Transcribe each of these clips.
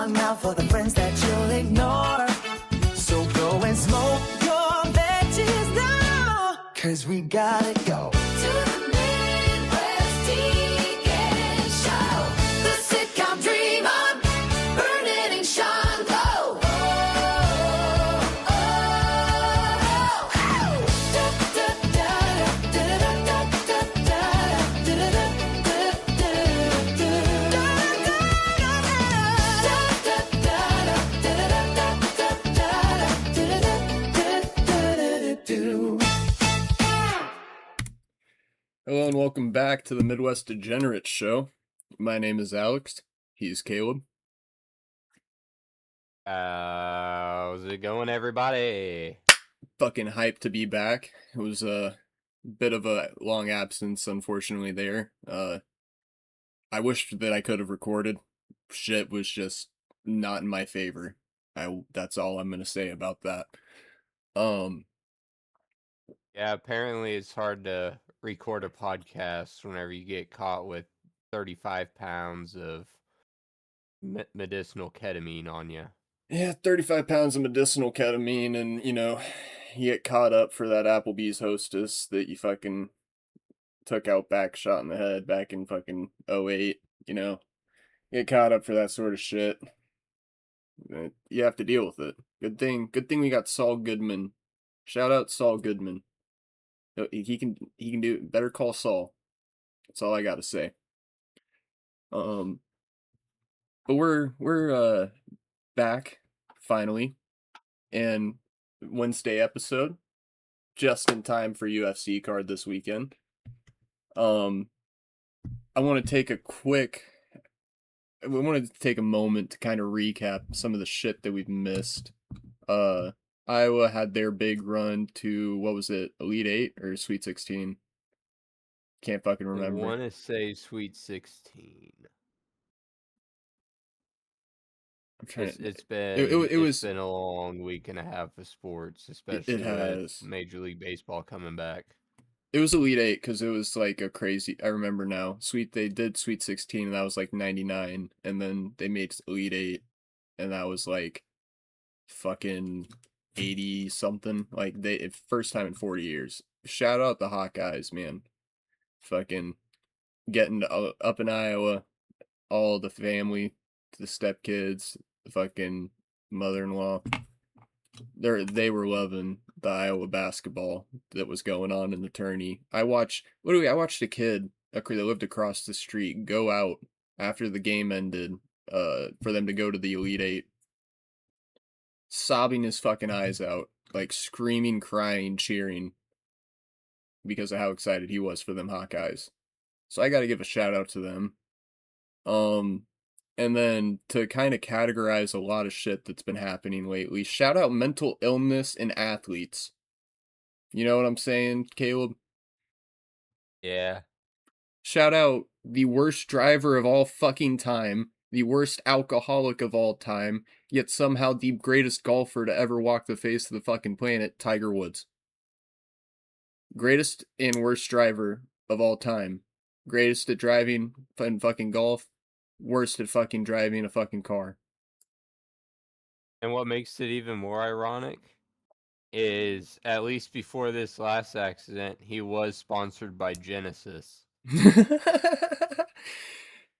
one now for the friends that you'll ignore. So go and smoke your veggies now, 'cause we gotta go to the Midwest Deacon Show. The sitcom dream on, burn it and shine glow. Hello and welcome back to the Midwest Degenerates show. My name is Alex. He's Caleb. How's it going, everybody? Fucking hyped to be back. It was a bit of a long absence, unfortunately, there. I wished that I could have recorded. Shit was just not in my favor. That's all I'm gonna say about that. Yeah, apparently it's hard to record a podcast whenever you get caught with 35 pounds of medicinal ketamine on you. Yeah, 35 pounds of medicinal ketamine, and, you get caught up for that Applebee's hostess that you fucking took out back, shot in the head back in fucking 08, Get caught up for that sort of shit. You have to deal with it. Good thing we got Saul Goodman. Shout out Saul Goodman. He can do it. Better call Saul. That's all I gotta say. But we're back finally, and Wednesday episode, just in time for UFC card this weekend. I want to take a moment to kind of recap some of the shit that we've missed. Iowa had their big run to, what was it, Elite 8 or Sweet 16? Can't fucking remember. I want to say Sweet 16. I'm trying It's been a long week and a half of sports, especially with Major League Baseball coming back. It was Elite 8 because it was like a crazy, I remember now, they did Sweet 16 and that was like 99, and then they made Elite 8 and that was like fucking 80 something, like first time in 40 years. Shout out the Hawkeyes, man. Fucking getting up in Iowa, all the family, the stepkids, the fucking mother-in-law. They were loving the Iowa basketball that was going on in the tourney. I watched a kid that lived across the street go out after the game ended, for them to go to the Elite 8, sobbing his fucking eyes out, like screaming, crying, cheering because of how excited he was for them Hawkeyes. So I got to give a shout out to them. And then to kind of categorize a lot of shit that's been happening lately, shout out mental illness in athletes. You know what I'm saying, Caleb? Yeah. Shout out the worst driver of all fucking time, the worst alcoholic of all time, yet somehow the greatest golfer to ever walk the face of the fucking planet, Tiger Woods. Greatest and worst driver of all time. Greatest at driving in fucking golf, worst at fucking driving a fucking car. And what makes it even more ironic is, at least before this last accident, he was sponsored by Genesis.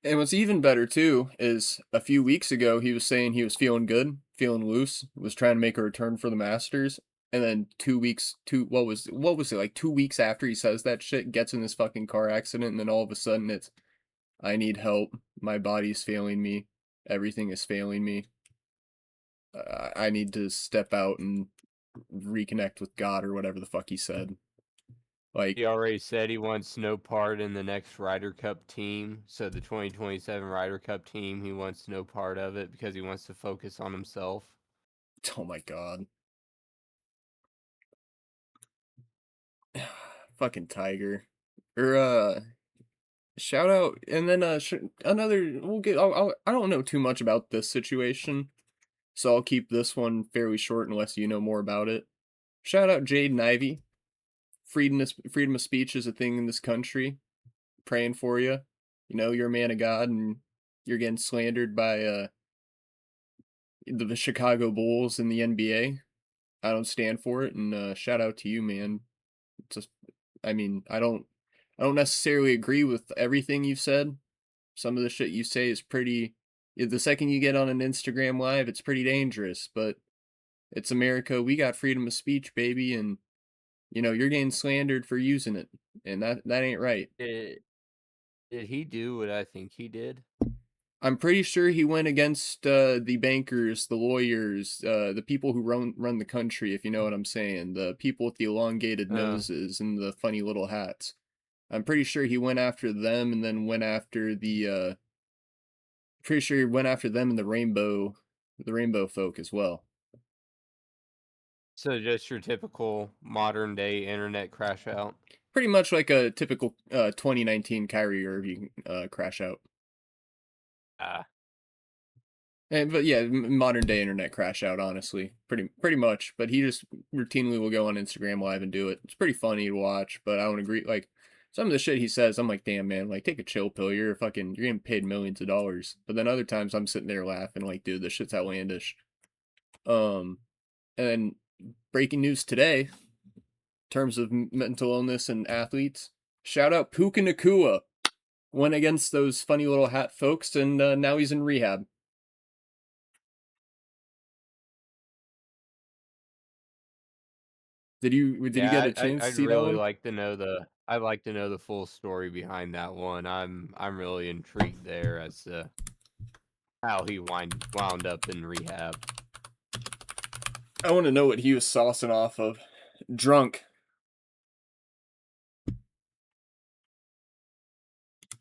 And what's even better too is a few weeks ago he was saying he was feeling good, feeling loose, was trying to make a return for the Masters, and then 2 weeks, what was it, like 2 weeks after he says that shit, gets in this fucking car accident, and then all of a sudden it's, I need help, my body's failing me, everything is failing me, I need to step out and reconnect with God, or whatever the fuck he said. Like, he already said he wants no part in the next Ryder Cup team. So the 2027 Ryder Cup team, he wants no part of it because he wants to focus on himself. Oh my God. Fucking Tiger. Or, shout out, and then, another, I don't know too much about this situation, so I'll keep this one fairly short unless you know more about it. Shout out Jaden Ivey. Freedom of speech is a thing in this country. Praying for you. You're a man of God, and you're getting slandered by the Chicago Bulls in the NBA. I don't stand for it, and shout out to you, man. Just, I mean, I don't necessarily agree with everything you've said. Some of the shit you say is pretty. The second you get on an Instagram live, it's pretty dangerous. But it's America. We got freedom of speech, baby, and you're getting slandered for using it, and that ain't right. Did he do what I think he did? I'm pretty sure he went against the bankers, the lawyers, the people who run the country, if you know what I'm saying, the people with the elongated noses and the funny little hats. I'm pretty sure he went after them, and then went after the. Pretty sure he went after them and the rainbow folk as well. So just your typical modern day internet crash out. Pretty much like a typical 2019 Kyrie Irving crash out. But yeah, modern day internet crash out, honestly. Pretty much. But he just routinely will go on Instagram Live and do it. It's pretty funny to watch, but I don't agree. Like, some of the shit he says, I'm like, damn, man, like, take a chill pill. You're getting paid millions of dollars. But then other times I'm sitting there laughing, like, dude, this shit's outlandish. And breaking news today, in terms of mental illness and athletes, shout out Puka Nacua. Went against those funny little hat folks, and now he's in rehab. Did you get a chance to see that one? I'd like to know the full story behind that one. I'm really intrigued there as to how he wound up in rehab. I want to know what he was saucing off of. Drunk.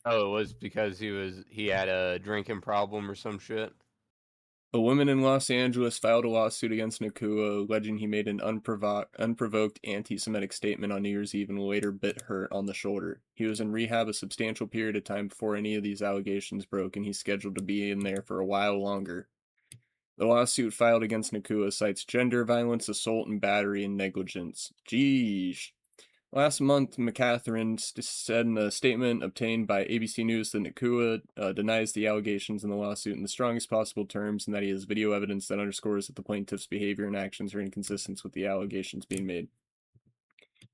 Oh, it was because he had a drinking problem or some shit. A woman in Los Angeles filed a lawsuit against Nacua, alleging he made an unprovoked anti-Semitic statement on New Year's Eve and later bit her on the shoulder. He was in rehab a substantial period of time before any of these allegations broke, and he's scheduled to be in there for a while longer. The lawsuit filed against Nacua cites gender violence, assault, and battery and negligence. Jeez. Last month, McCatherine said in a statement obtained by ABC News that Nacua denies the allegations in the lawsuit in the strongest possible terms, and that he has video evidence that underscores that the plaintiff's behavior and actions are inconsistent with the allegations being made.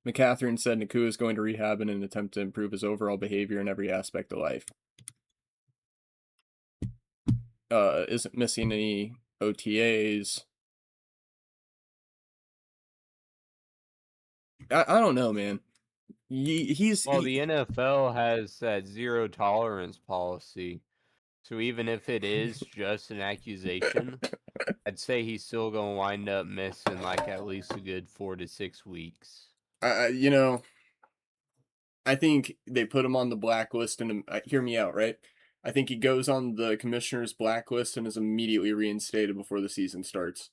McCatherine said Nacua is going to rehab in an attempt to improve his overall behavior in every aspect of life. Isn't missing any OTAs. I don't know, man. The NFL has that zero tolerance policy, so even if it is just an accusation, I'd say he's still gonna wind up missing like at least a good 4 to 6 weeks. I think they put him on the blacklist, and hear me out, right? I think he goes on the commissioner's blacklist and is immediately reinstated before the season starts.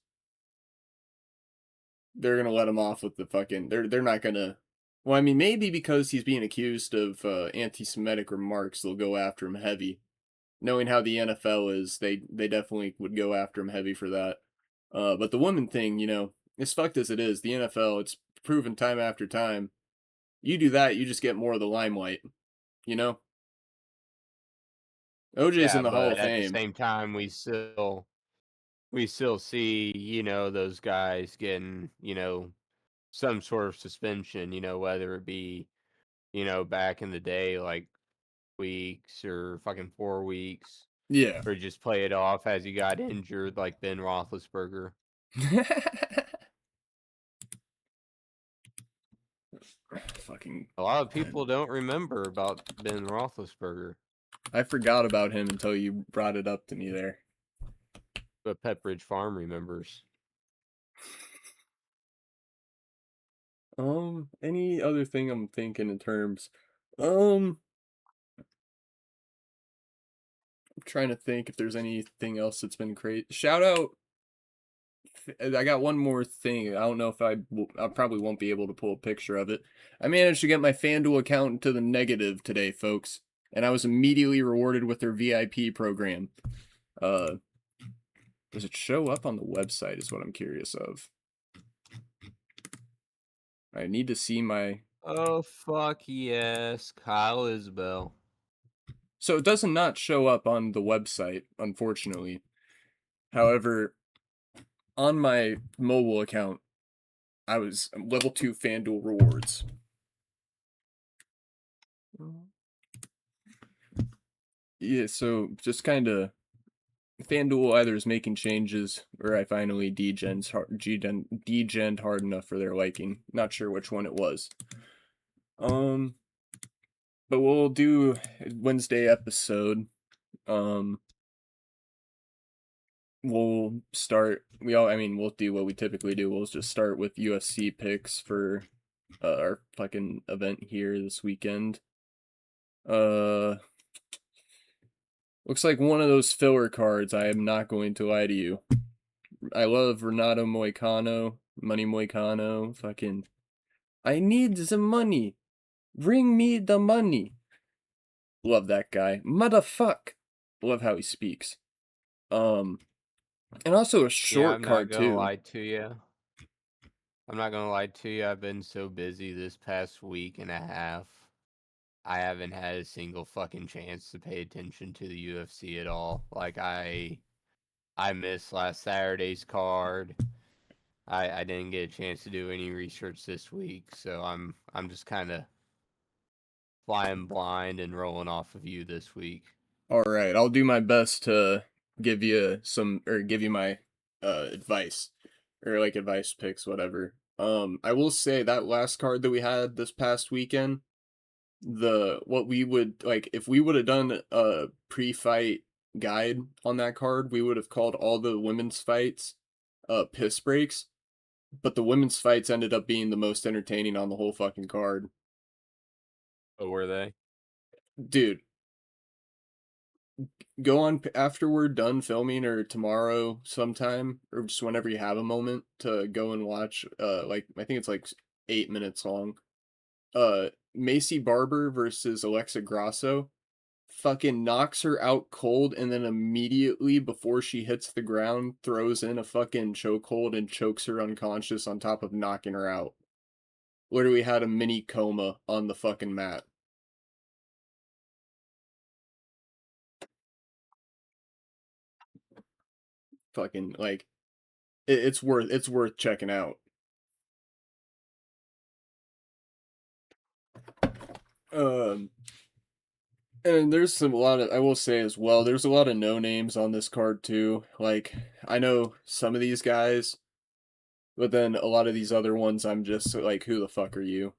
They're gonna let him off with the fucking. They're not gonna. Well, I mean, maybe because he's being accused of anti-Semitic remarks, they'll go after him heavy. Knowing how the NFL is, they definitely would go after him heavy for that. But the woman thing, as fucked as it is, the NFL, it's proven time after time. You do that, you just get more of the limelight. OJ's in the Hall of Fame. At the same time, we still see, those guys getting, some sort of suspension, whether it be, back in the day, like weeks or fucking 4 weeks. Yeah. Or just play it off as he got injured, like Ben Roethlisberger. Fucking. A lot of people don't remember about Ben Roethlisberger. I forgot about him until you brought it up to me there. But Pepperidge Farm remembers. Any other thing I'm thinking in terms, I'm trying to think if there's anything else that's been crazy. Shout out, I got one more thing. I don't know if I probably won't be able to pull a picture of it. I managed to get my FanDuel account into the negative today, folks, and I was immediately rewarded with their VIP program. Does it show up on the website is what I'm curious of. I need to see my... Oh, fuck yes. Kyle Isbel. So it does not show up on the website, unfortunately. However, on my mobile account, I was level 2 FanDuel rewards. Yeah, so just kind of FanDuel either is making changes or I finally degened hard enough for their liking. Not sure which one it was. But we'll do Wednesday episode. We'll start. We'll do what we typically do. We'll just start with UFC picks for our fucking event here this weekend. Looks like one of those filler cards. I am not going to lie to you. I love Renato Moicano, Money Moicano. Fucking, I need the money. Bring me the money. Love that guy. Motherfuck. Love how he speaks. And also a short card too. I'm not gonna lie to you. I've been so busy this past week and a half. I haven't had a single fucking chance to pay attention to the UFC at all. Like I missed last Saturday's card. I didn't get a chance to do any research this week, so I'm just kind of flying blind and rolling off of you this week. All right, I'll do my best to give you my advice or like advice picks, whatever. I will say that last card that we had this past weekend, what we would like if we would have done a pre-fight guide on that card, we would have called all the women's fights piss breaks, but the women's fights ended up being the most entertaining on the whole fucking card. Oh, were they? Dude, go on after we're done filming or tomorrow sometime or just whenever you have a moment to go and watch like I think it's like 8 minutes long. Macy Barber versus Alexa Grasso fucking knocks her out cold and then immediately before she hits the ground throws in a fucking chokehold and chokes her unconscious on top of knocking her out. Literally had a mini coma on the fucking mat. Fucking like it's worth checking out. And there's a lot of, I will say as well, there's a lot of no names on this card too. Like, I know some of these guys, but then a lot of these other ones, I'm just like, who the fuck are you?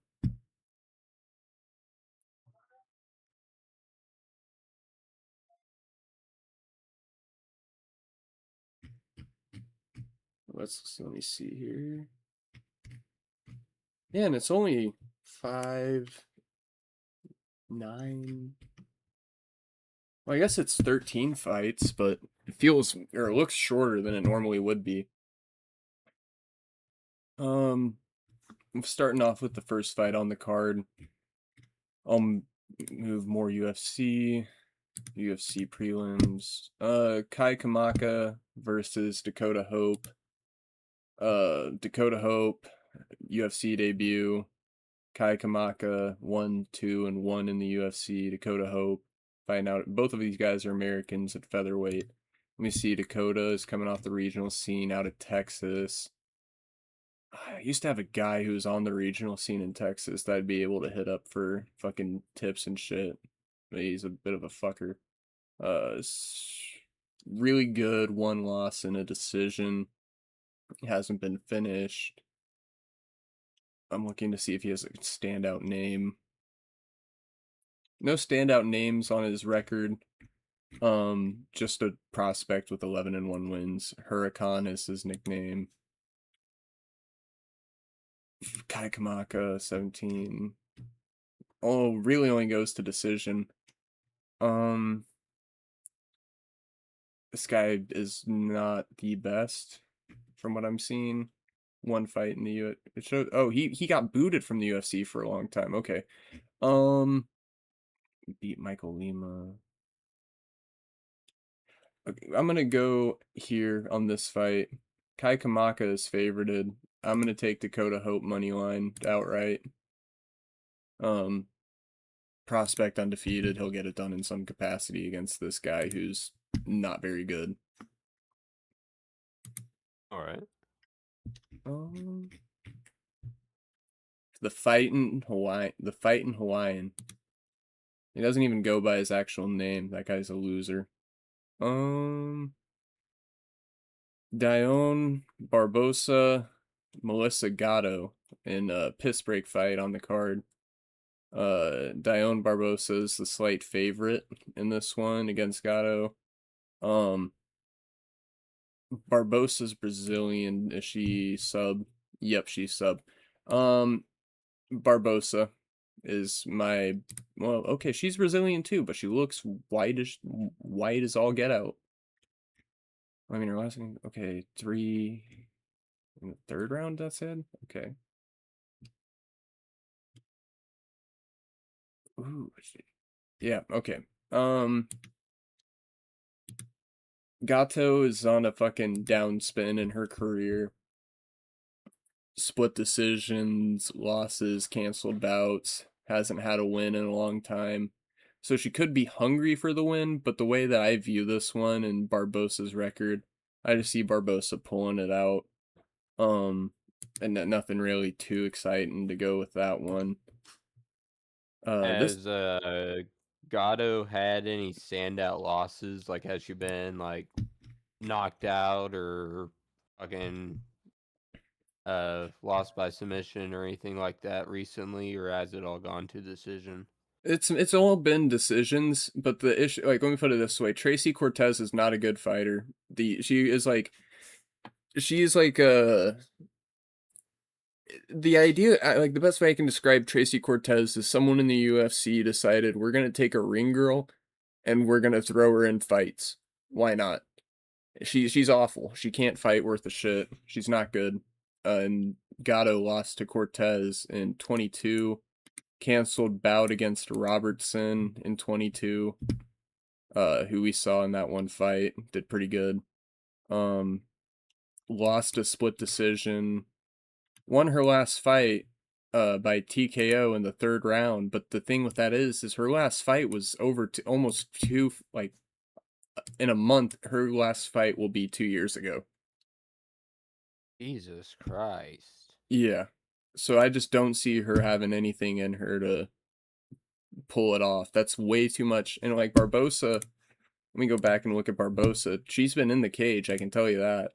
Let me see here. Yeah, and it's only 5, 9. Well, I guess it's 13 fights, but it feels, or it looks shorter than it normally would be. I'm starting off with the first fight on the card. I'll move more UFC prelims. Kai Kamaka versus Dakota Hope. Dakota Hope, UFC debut. Kai Kamaka 1, 2, and 1 in the UFC. Dakota Hope. Find out both of these guys are Americans at featherweight. Let me see. Dakota is coming off the regional scene out of Texas. I used to have a guy who was on the regional scene in Texas that I'd be able to hit up for fucking tips and shit. But he's a bit of a fucker. Really good, 1 loss in a decision. Hasn't been finished. I'm looking to see if he has a standout name. No standout names on his record. Just a prospect with 11-1 wins. Huracan is his nickname. Kai Kamaka, 17. Oh, really only goes to decision. This guy is not the best from what I'm seeing. 1 fight in the it showed. Oh, he got booted from the UFC for a long time. Okay. Beat Michael Lima. Okay, I'm gonna go here on this fight. Kai Kamaka is favorited. I'm gonna take Dakota Hope money line outright. Prospect undefeated. He'll get it done in some capacity against this guy who's not very good. All right. The fight in Hawaii. The fight in Hawaiian. He doesn't even go by his actual name. That guy's a loser. Dione, Barbosa, Melissa Gatto in a piss break fight on the card. Dione Barbosa is the slight favorite in this one against Gatto. Barbosa's Brazilian. Is she sub? Yep, she's sub. Barbosa is my, well, okay, she's Brazilian too, but she looks white as all get out. I mean, her last name, okay, 3 in the third round, that said? Okay. Ooh, yeah, okay. Gatto is on a fucking downspin in her career. Split decisions, losses, canceled bouts, hasn't had a win in a long time. So she could be hungry for the win, but the way that I view this one and Barbosa's record, I just see Barbosa pulling it out. And nothing really too exciting to go with that one. Has Gatto had any standout losses? Like, has she been like knocked out or fucking lost by submission or anything like that recently, or has it all gone to decision? It's all been decisions, but the issue, like, let me put it this way: Tracy Cortez is not a good fighter. She's like the idea, like, the best way I can describe Tracy Cortez is someone in the UFC decided we're gonna take a ring girl and we're gonna throw her in fights. Why not? She's awful. She can't fight worth a shit. She's not good. And Gatto lost to Cortez in 22. Canceled bout against Robertson in 22. Who we saw in that one fight did pretty good. Lost a split decision. Won her last fight by TKO in the third round, but the thing with that is her last fight was over to almost like in a month. Her last fight will be 2 years ago. Jesus Christ. Yeah. So I just don't see her having anything in her to pull it off. That's way too much. And like Barbosa, let me go back and look at Barbosa. She's been in the cage, I can tell you that.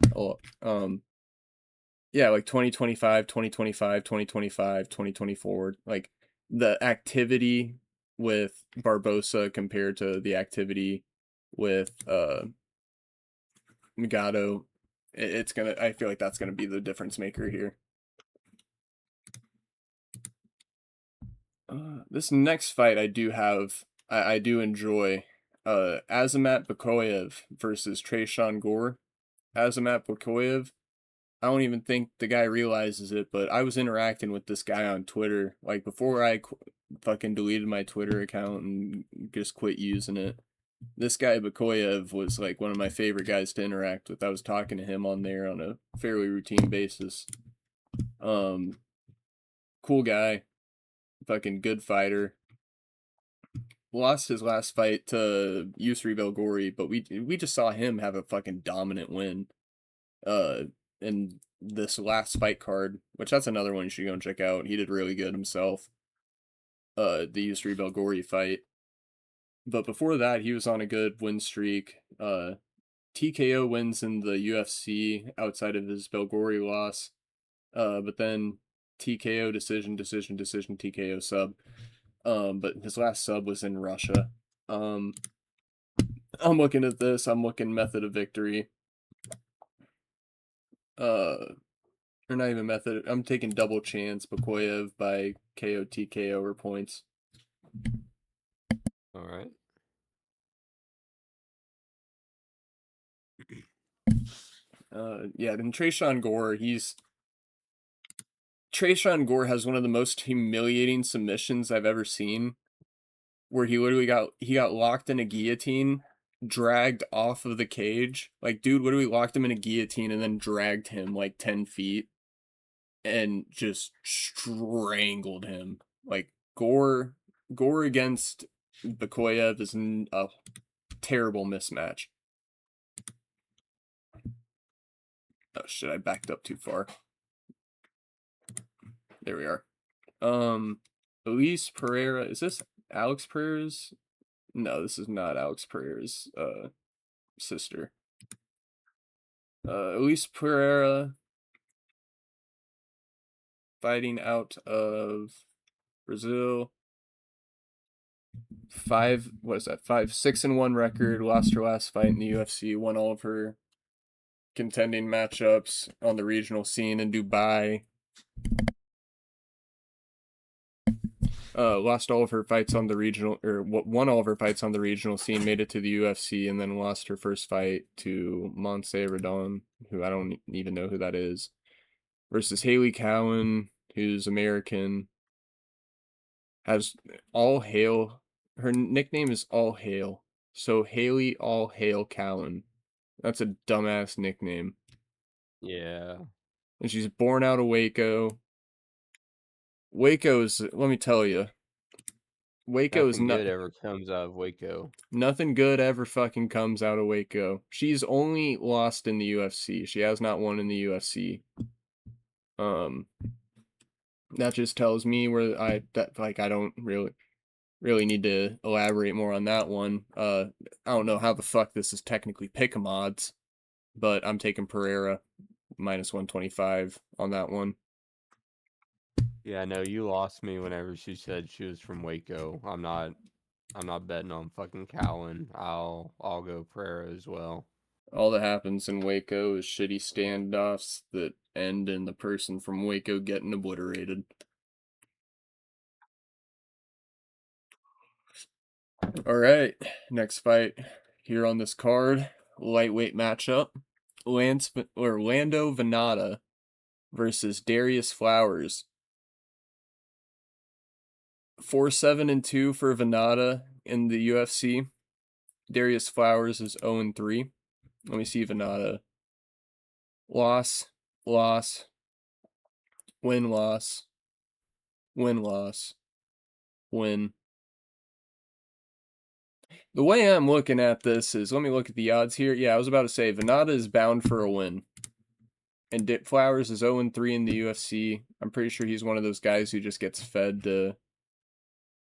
Yeah, like 2025, 2025, 2025, 2024. Like the activity with Barbosa compared to the activity with Gatto, it's gonna, I feel like that's gonna be the difference maker here. This next fight I do have, I do enjoy. Azamat Bekoev versus Tresean Gore. Azamat Bekoev, I don't even think the guy realizes it, but I was interacting with this guy on Twitter, like, before I fucking deleted my Twitter account and just quit using it. This guy Bekoev was like one of my favorite guys to interact with. I was talking to him on there on a fairly routine basis. Cool guy. Fucking good fighter. Lost his last fight to Yusri Belgori, but we just saw him have a fucking dominant win in this last fight card, which that's another one you should go and check out. He did really good himself. The Yusri Belgori fight. But before that, he was on a good win streak. TKO wins in the UFC outside of his Belgori loss. But then TKO decision, TKO sub. But his last sub was in Russia. I'm looking at this. I'm looking method of victory. Or not even method. I'm taking double chance Bekoev by KO TKO over points. All right. Yeah, and Tresean Gore has one of the most humiliating submissions I've ever seen, where he literally got locked in a guillotine, dragged off of the cage. Like, dude literally locked him in a guillotine and then dragged him like 10 feet and just strangled him. Like, Gore against Bekoev is a terrible mismatch. Oh shit, I backed up too far. There we are. Elise Pereira, is this Alex Pereira's? No, this is not Alex Pereira's sister. Elise Pereira fighting out of Brazil. 6-1 record, lost her last fight in the UFC, won all of her contending matchups on the regional scene in Dubai. Lost all of her fights on the regional, or won all of her fights on the regional scene, made it to the UFC, and then lost her first fight to Montse Radon, who I don't even know who that is, versus Haley Cowan, who's American. Has All Hail. Her nickname is All Hail. So Haley All Hail Cowan. That's a dumbass nickname. Yeah. And she's born out of Waco. Waco's, let me tell you, Waco's Nothing good ever comes out of Waco. Nothing good ever fucking comes out of Waco. She's only lost in the UFC. She has not won in the UFC. That just tells me where I don't really need to elaborate more on that one. I don't know how the fuck this is technically pick-em odds, but I'm taking Pereira minus 125 on that one. Yeah, no, you lost me whenever she said she was from Waco. I'm not betting on fucking Cowan. I'll go Pereira as well. All that happens in Waco is shitty standoffs that end in the person from Waco getting obliterated. All right, next fight here on this card, lightweight matchup. Lando Vannata versus Darius Flowers. 4-7-2 for Vannata in the UFC. Darius Flowers is 0-3. Let me see Vannata. Loss, win, loss, win, loss, win. The way I'm looking at this is, let me look at the odds here. Yeah, I was about to say, Vannata is bound for a win. And Flowers is 0-3 in the UFC. I'm pretty sure he's one of those guys who just gets fed to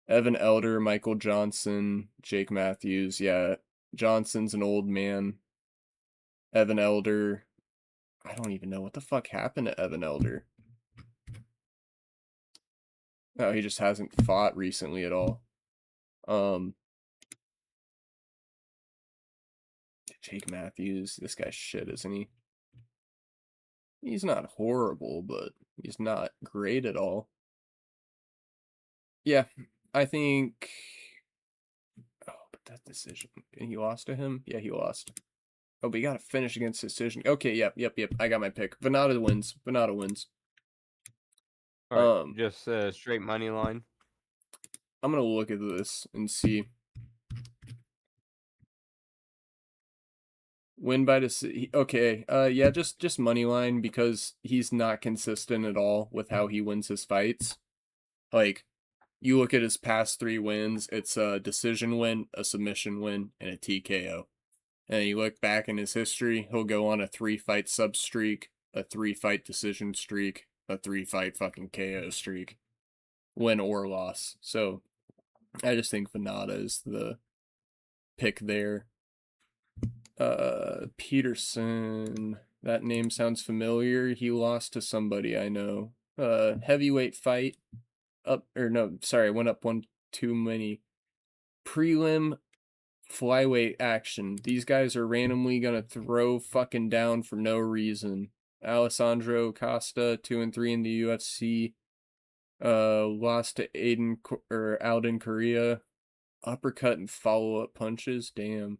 Evan Elder, Michael Johnson, Jake Matthews. Yeah, Johnson's an old man. Evan Elder. I don't even know what the fuck happened to Evan Elder. No, he just hasn't fought recently at all. Jake Matthews. This guy's shit, isn't he? He's not horrible, but he's not great at all. Yeah, I think... Oh, but that decision... And he lost to him? Yeah, he lost. Oh, but he got to finish against decision. Okay, yep. I got my pick. Vannata wins. All right, just straight money line. I'm going to look at this and see. Win by decision. Okay, yeah, just money line because he's not consistent at all with how he wins his fights. Like, you look at his past 3 wins, it's a decision win, a submission win, and a TKO. And you look back in his history, he'll go on a 3-fight sub streak, a 3-fight decision streak, a 3-fight fucking KO streak. Win or loss. So, I just think Vannata is the pick there. Peterson. That name sounds familiar. He lost to somebody I know. Heavyweight fight. Went up one too many. Prelim flyweight action. These guys are randomly gonna throw fucking down for no reason. Alessandro Costa, 2-3 in the UFC. Lost to Alden Correa. Uppercut and follow-up punches. Damn.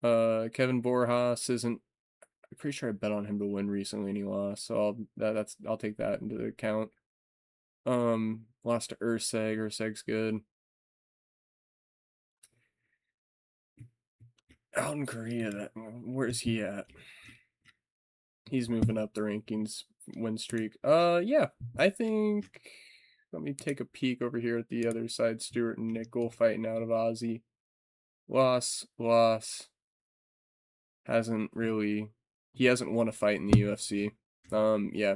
Kevin Borjas isn't. I'm pretty sure I bet on him to win recently and he lost, so I'll take that into account. Lost to Urseg. Urseg's good. Out in Korea, where's he at? He's moving up the rankings win streak. Yeah, I think. Let me take a peek over here at the other side. Stuart and Nickel fighting out of Aussie. Loss. Hasn't really He hasn't won a fight in the UFC. Yeah,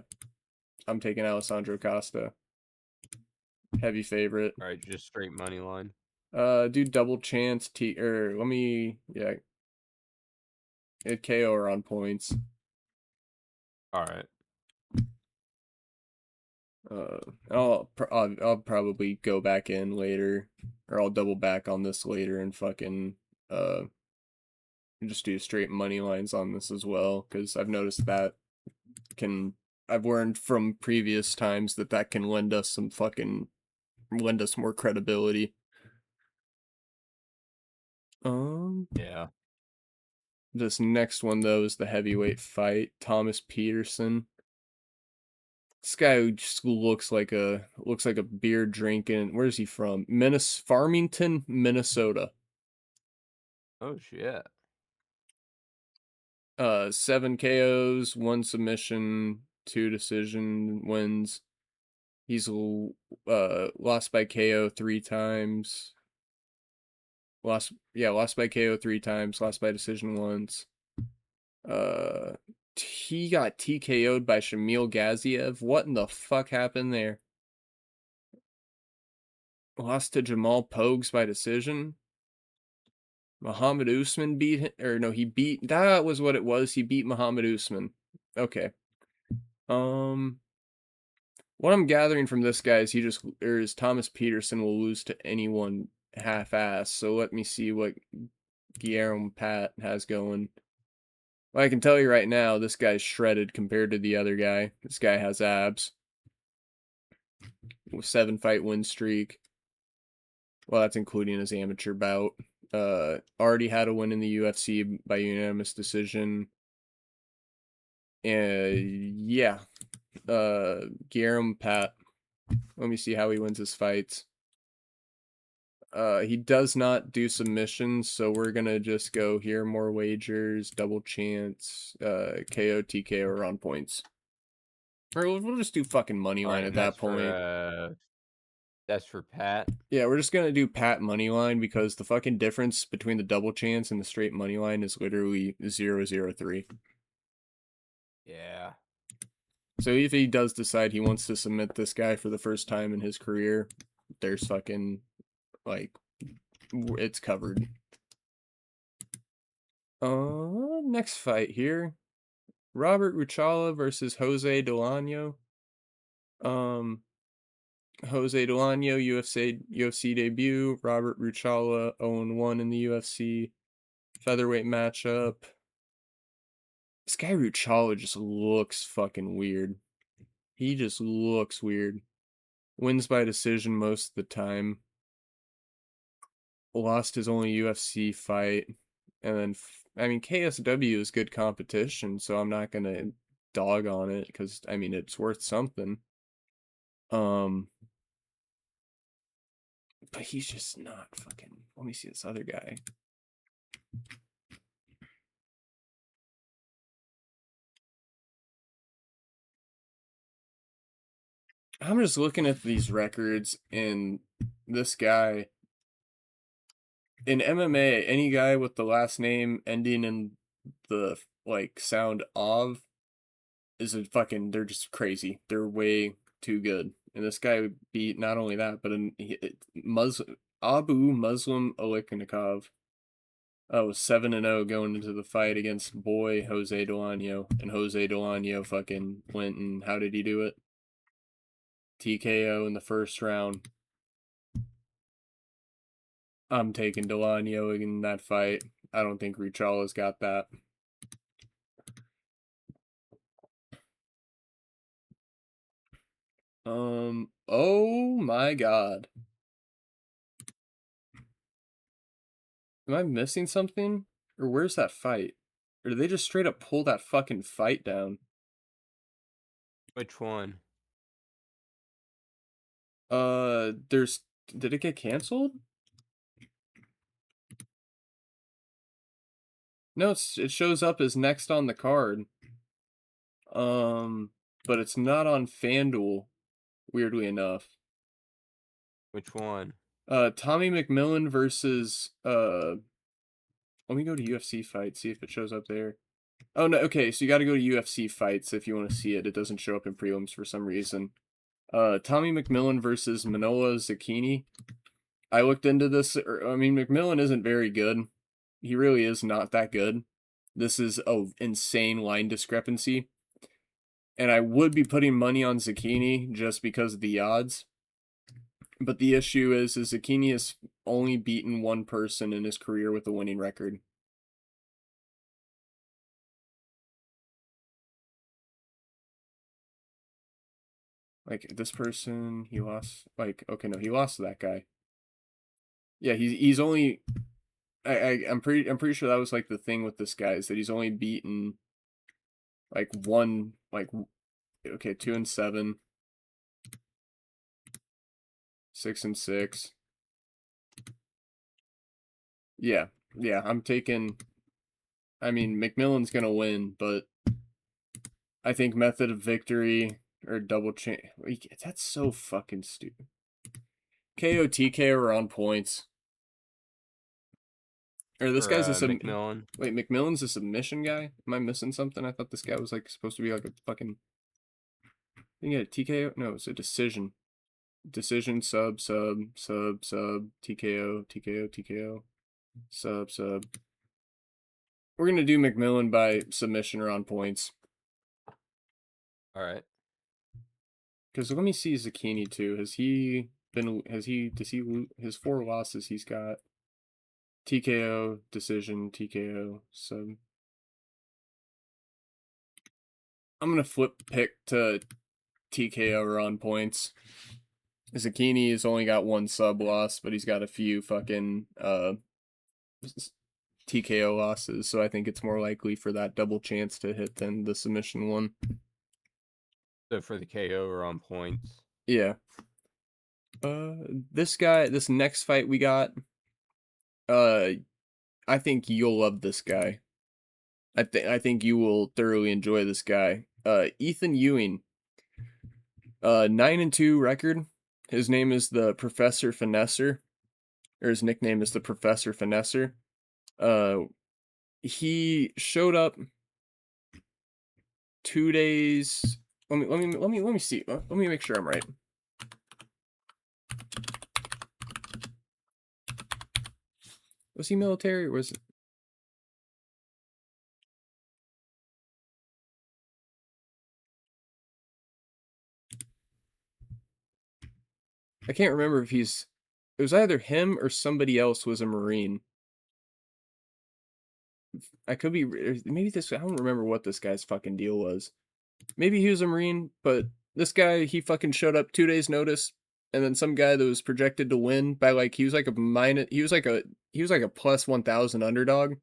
I'm taking Alessandro Costa. Heavy favorite. All right, just straight money line. Do double chance let me, yeah. KO or on points. All right. I'll probably go back in later, or I'll double back on this later and fucking just do straight money lines on this as well, because I've noticed that I've learned from previous times that can lend us more credibility. Yeah. This next one though is the heavyweight fight. Thomas Peterson. This guy just looks like a beer drinking. Where's he from? Farmington, Minnesota. Oh shit. 7 KOs, 1 submission, 2 decision wins. He's lost by KO 3 times. Lost by KO 3 times, lost by decision once. He got TKO'd by Shamil Gaziev. What in the fuck happened there? Lost to Jamal Pogues by decision. Muhammad Usman beat him, or no, that was what it was. He beat Muhammad Usman. Okay. What I'm gathering from this guy is Thomas Peterson will lose to anyone half-ass. So let me see what Gullherme Pat has going. Well, I can tell you right now, this guy's shredded compared to the other guy. This guy has abs. 7-fight win streak. Well, that's including his amateur bout. Already had a win in the UFC by unanimous decision. Yeah. Gullherme Pat. Let me see how he wins his fights. He does not do submissions, so we're gonna just go here, more wagers, double chance, KO, TKO, or on points. Or we'll just do fucking money line at that point. That's for Pat. Yeah, we're just gonna do Pat money line because the fucking difference between the double chance and the straight money line is literally 0.003. Yeah. So if he does decide he wants to submit this guy for the first time in his career, there's fucking, like, it's covered. Next fight here. Robert Ruchala versus Jose Delano. Jose Delano, UFC debut. Robert Ruchala, 0-1 in the UFC. Featherweight matchup. This guy Ruchala just looks fucking weird. He just looks weird. Wins by decision most of the time. Lost his only UFC fight. And then, I mean, KSW is good competition, so I'm not going to dog on it because, I mean, it's worth something. But he's just not fucking. Let me see this other guy. I'm just looking at these records, and this guy in MMA, any guy with the last name ending in the like sound of is a fucking. They're just crazy. They're way too good. And this guy beat not only that, but Abu Muslim Aliknikov. Was 7-0 going into the fight against boy Jose Delano, and Jose Delano fucking went, and how did he do it? TKO in the first round. I'm taking Delano in that fight. I don't think Ruchala's got that. Oh my god. Am I missing something? Or where's that fight? Or did they just straight up pull that fucking fight down? Which one? Did it get canceled? No, it shows up as next on the card. But it's not on FanDuel, weirdly enough. Which one? Tommy McMillen versus let me go to UFC fight, see if it shows up there. Oh, no, okay, so you gotta go to UFC fights if you want to see it. It doesn't show up in prelims for some reason. Tommy McMillen versus Manola Zucchini. I looked into this. I mean, McMillen isn't very good. He really is not that good. This is a insane line discrepancy. And I would be putting money on Zucchini just because of the odds. But the issue is Zucchini has only beaten one person in his career with a winning record. Like, this person, he lost, like, okay, no, he lost to that guy. Yeah, he's only, I'm pretty sure that was, like, the thing with this guy, is that he's only beaten, like, one, like, okay, 2-7, 6-6. Yeah, I'm taking, I mean, McMillan's gonna win, but I think method of victory or double chain. That's so fucking stupid. KO TKO are on points. Or this For guy's a McMillen. Wait, McMillan's a submission guy? Am I missing something? I thought this guy was like supposed to be like a fucking. You get a TKO? No, it's a decision. Decision, sub, TKO, sub. We're gonna do McMillan by submission or on points. All right. Because let me see Zucchini too. Does he, his 4 losses he's got? TKO, decision, TKO, sub. I'm gonna flip pick to TKO or on points. Zucchini has only got 1 sub loss, but he's got a few fucking TKO losses, so I think it's more likely for that double chance to hit than the submission one. So for the KO or on points. Yeah. This next fight we got, I think you'll love this guy. I think you will thoroughly enjoy this guy. Ethyn Ewing. 9-2 record. His name is the Professor Finesser, or his nickname is the Professor Finesser. He showed up 2 days. Let me see. Let me make sure I'm right. Was he military or was it? I can't remember if it was either him or somebody else was a Marine. I could be, maybe I don't remember what this guy's fucking deal was. Maybe he was a Marine, but this guy, he fucking showed up 2 days notice, and then some guy that was projected to win by like, he was like a plus 1,000 underdog,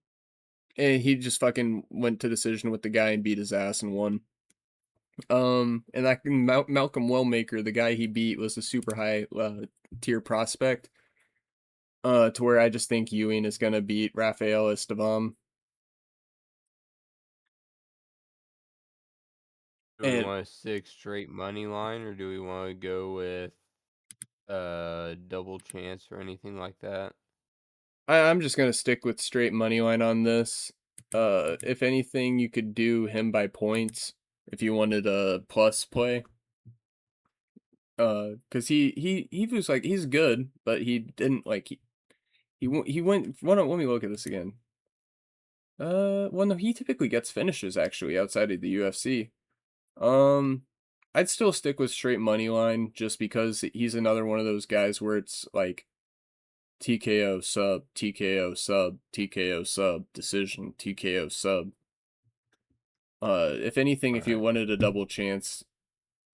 and he just fucking went to decision with the guy and beat his ass and won. And that Malcolm Wellmaker, the guy he beat, was a super high tier prospect. To where I just think Ewing is gonna beat Rafael Estevam. Do we want to stick straight money line, or do we want to go with double chance or anything like that? I'm just gonna stick with straight money line on this. If anything, you could do him by points if you wanted a plus play. Cause he was like, he's good, but he didn't like he went. Let me look at this again. Well, no, he typically gets finishes actually outside of the UFC. I'd still stick with straight money line just because he's another one of those guys where it's like TKO sub, TKO sub, TKO sub, decision, TKO sub. If anything, if you wanted a double chance,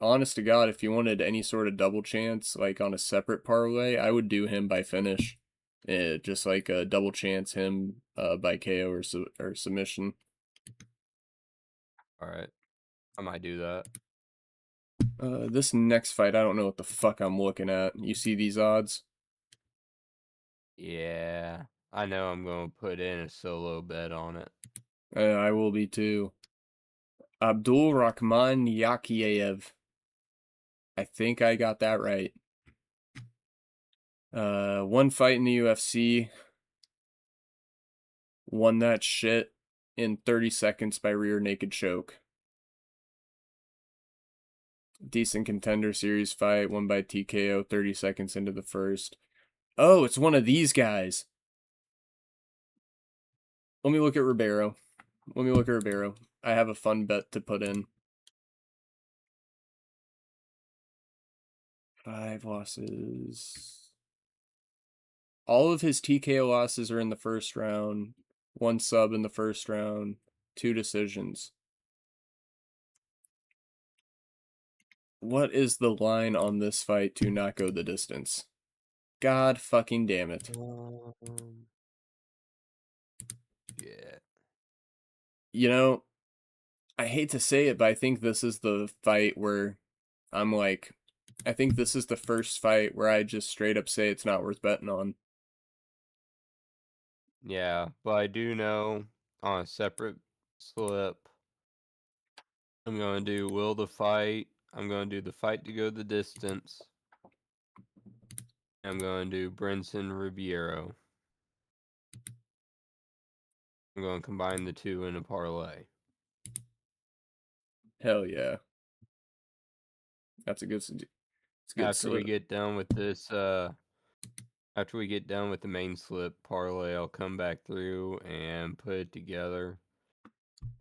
honest to God, if you wanted any sort of double chance, like on a separate parlay, I would do him by finish. Just like a double chance him by KO or submission. All right. I might do that. This next fight, I don't know what the fuck I'm looking at. You see these odds? Yeah. I know I'm going to put in a solo bet on it. I will be too. Abdul Rahman Yakiev. I think I got that right. One fight in the UFC. Won that shit. in 30 seconds by rear naked choke. Decent contender series fight, won by TKO 30 seconds into the first. Oh, it's one of these guys. Let me look at Ribeiro. I have a fun bet to put in. 5 losses. All of his TKO losses are in the first round. 1 sub in the first round. 2 decisions. What is the line on this fight to not go the distance? God fucking damn it. Yeah. You know, I hate to say it, but I think this is the fight where I'm like, I think this is the first fight where I just straight up say it's not worth betting on. Yeah, but I do know on a separate slip, I'm going to do will the fight. I'm going to do the fight to go the distance. I'm going to do Brinson Ribeiro. I'm going to combine the two in a parlay. Hell yeah. That's a good After we slip. get done with this, after we get done with the main slip parlay, I'll come back through and put it together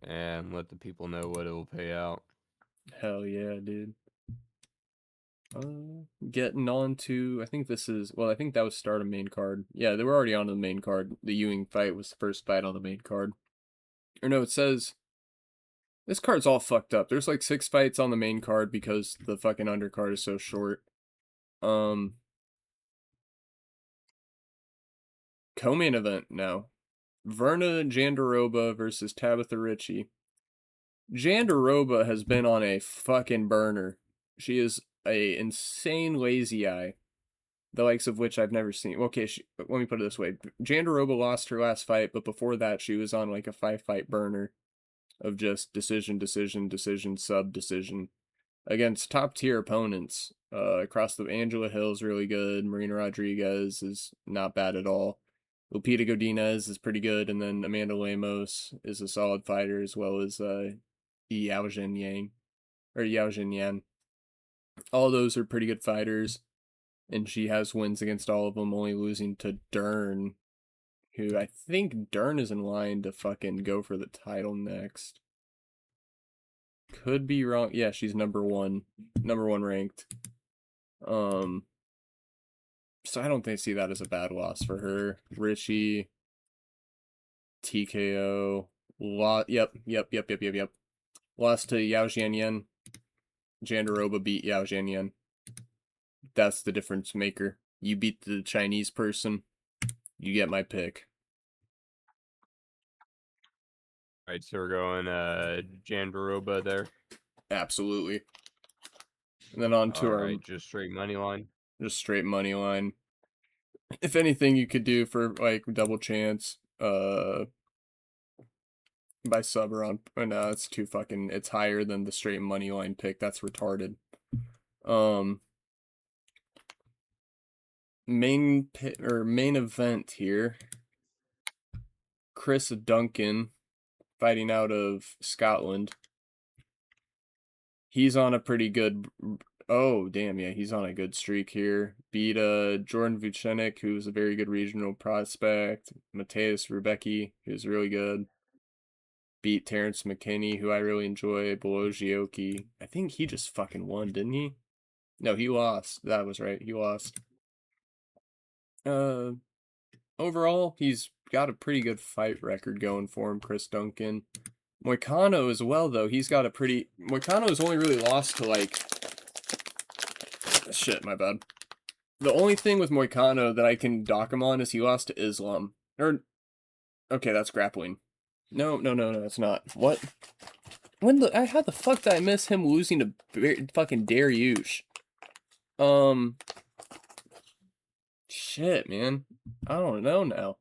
and let the people know what it will pay out. Hell yeah, dude. Getting on to, I think this is, well, I think that was start of main card. Yeah, they were already on the main card. The Ewing fight was the first fight on the main card. Or no, it says, this card's all fucked up. There's like 6 fights on the main card because the fucking undercard is so short. Co-main event now. Virna Jandiroba versus Tabitha Ritchie. Jandiroba has been on a fucking burner. She is a insane lazy eye, the likes of which I've never seen. Okay, let me put it this way. Jandiroba lost her last fight, but before that she was on like a 5-fight burner of just decision, sub decision against top-tier opponents. Across the Angela Hill's really good. Marina Rodriguez is not bad at all. Lupita Godinez is pretty good, and then Amanda Lemos is a solid fighter, as well as Yao Jinyang, or Yao Jinyan. All those are pretty good fighters, and she has wins against all of them, only losing to Dern, who I think Dern is in line to fucking go for the title next. Could be wrong. Yeah, she's number one ranked. So I don't see that as a bad loss for her. Richie, TKO, yep. Lost to Yao Jianyan. Jandiroba beat Yao Jianyan. That's the difference maker. You beat the Chinese person, you get my pick. All right, so we're going Jandiroba there. Absolutely. And then on to our just straight money line. Just straight money line. If anything you could do for like double chance, by sub or on, no, it's too fucking, it's higher than the straight money line pick. That's retarded. Main event here. Chris Duncan fighting out of Scotland. He's on a pretty good, oh damn, yeah, he's on a good streak here. Beat Jordan Vucenic, who's a very good regional prospect. Mateus Rebecki, who's really good. Beat Terrence McKinney, who I really enjoy. Bologioki. I think he just fucking won, didn't he? No, he lost. That was right. He lost. Overall, he's got a pretty good fight record going for him, Chris Duncan. Moicano as well, though. He's got a pretty... Moicano has only really lost to, like... Shit, my bad. The only thing with Moicano that I can dock him on is he lost to Islam. Or... Okay, that's grappling. No, it's not. What? How the fuck did I miss him losing to fucking Dariush? Shit, man. I don't know now.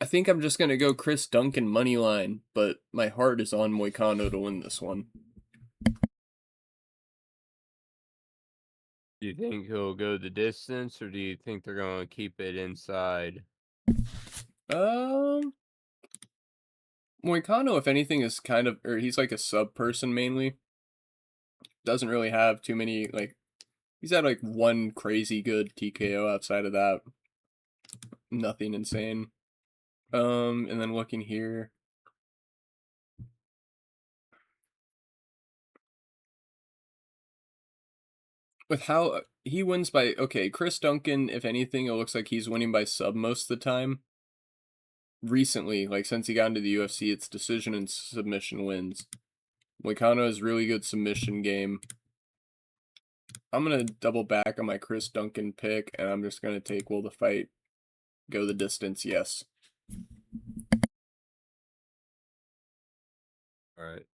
I think I'm just gonna go Chris Duncan money line, but my heart is on Moicano to win this one. Do you think he'll go the distance, or do you think they're going to keep it inside? Moicano, if anything, is kind of, or he's like a sub person mainly. Doesn't really have too many, like, he's had like one crazy good TKO outside of that. Nothing insane. And then looking here. With how he wins by, okay, Chris Duncan, if anything, it looks like he's winning by sub most of the time. Recently, like since he got into the UFC, it's decision and submission wins. Moicano has really good submission game. I'm going to double back on my Chris Duncan pick, and I'm just going to take will the fight go the distance? Yes. All right.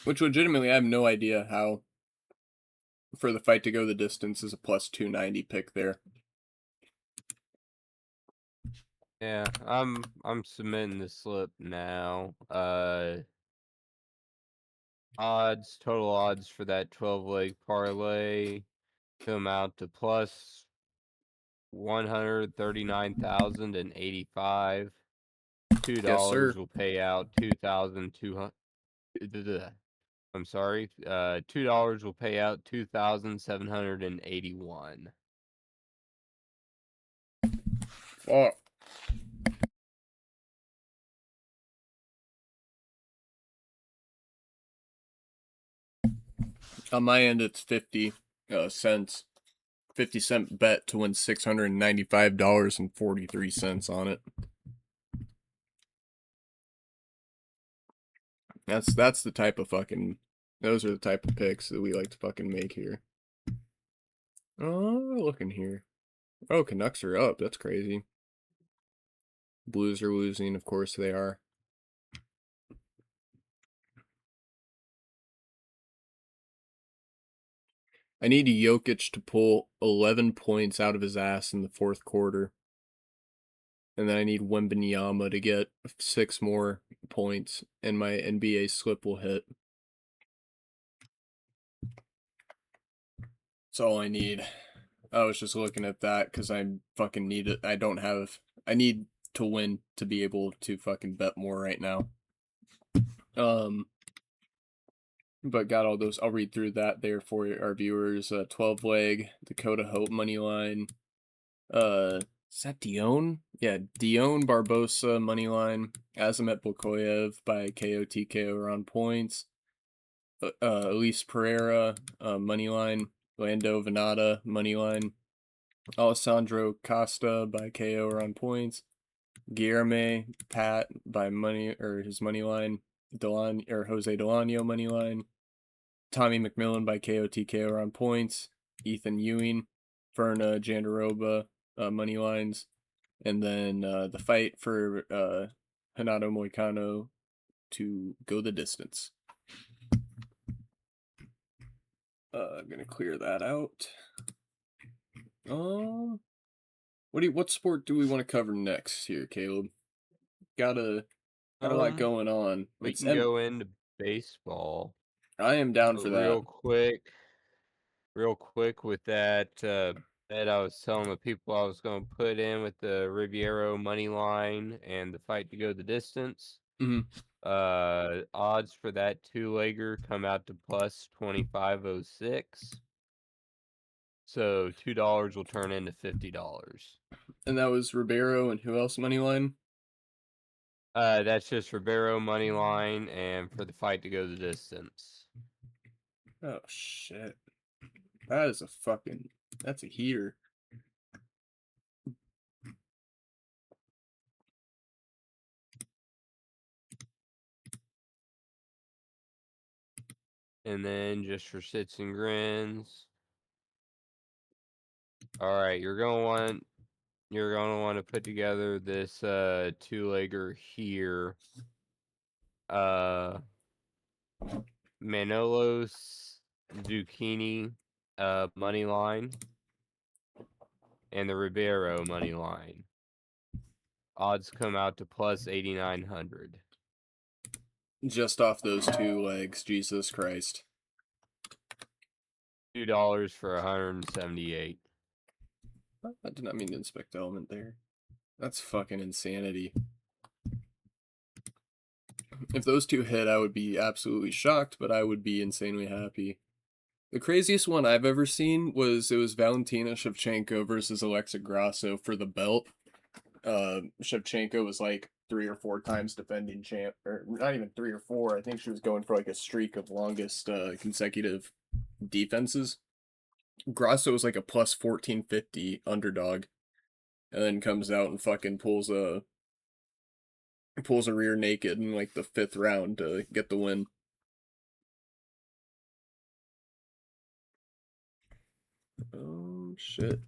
Which legitimately, I have no idea how for the fight to go the distance is a plus 290 pick there. Yeah, I'm submitting the slip now. Total odds for that 12-leg parlay come out to plus 139,085. $2 Yes, sir. will pay out 2,200. I'm sorry. $2 will pay out 2,781. Fuck. On my end, it's 50 cents. 50-cent bet to win $695.43 on it. That's the type of fucking, those are the type of picks that we like to fucking make here. Oh, looking here. Oh, Canucks are up. That's crazy. Blues are losing. Of course they are. I need Jokic to pull 11 points out of his ass in the fourth quarter. And then I need Wembanyama to get 6 more points, and my NBA slip will hit. That's all I need. I was just looking at that because I fucking need it. I need to win to be able to fucking bet more right now. But got all those. I'll read through that there for our viewers. 12-leg, Dakota Hope money line. Is that Dione? Yeah, Dione Barbosa money line. Azamat Bekoev by KO/TKO around points. Elise Pereira money line. Lando Vannata money line. Alessandro Costa by KO around points. Gullherme Pat by his money line. Jose Delano money line. Tommy McMillen by KO/TKO around points. Ewing, Virna, Jandiroba money lines, and then the fight for Renato Moicano to go the distance. I'm gonna clear that out. What sport do we want to cover next here, Caleb? Got a lot going on. We can go into baseball. I am down for that. Real quick with that bet I was telling the people I was going to put in with the Riviero money line and the fight to go the distance. Odds for that 2-legger come out to plus 2506. So $2 will turn into $50. And that was Ribeiro and who else money line? That's just Ribeiro money line and for the fight to go the distance. Oh shit. That's a heater. And then just for shits and grins. All right, you're gonna want to put together this 2-legger here. Manolos Zucchini money line and the Ribeiro money line. Odds come out to plus 8,900. Just off those two legs, Jesus Christ. $2 for 178. I did not mean to inspect the element there. That's fucking insanity. If those two hit, I would be absolutely shocked, but I would be insanely happy. The craziest one I've ever seen was Valentina Shevchenko versus Alexa Grasso for the belt. Shevchenko was like 3 or 4 times defending champ, or not even 3 or 4. I think she was going for like a streak of longest consecutive defenses. Grasso was like a plus 1450 underdog, and then comes out and fucking pulls a rear naked in like the 5th round to get the win. Oh shit.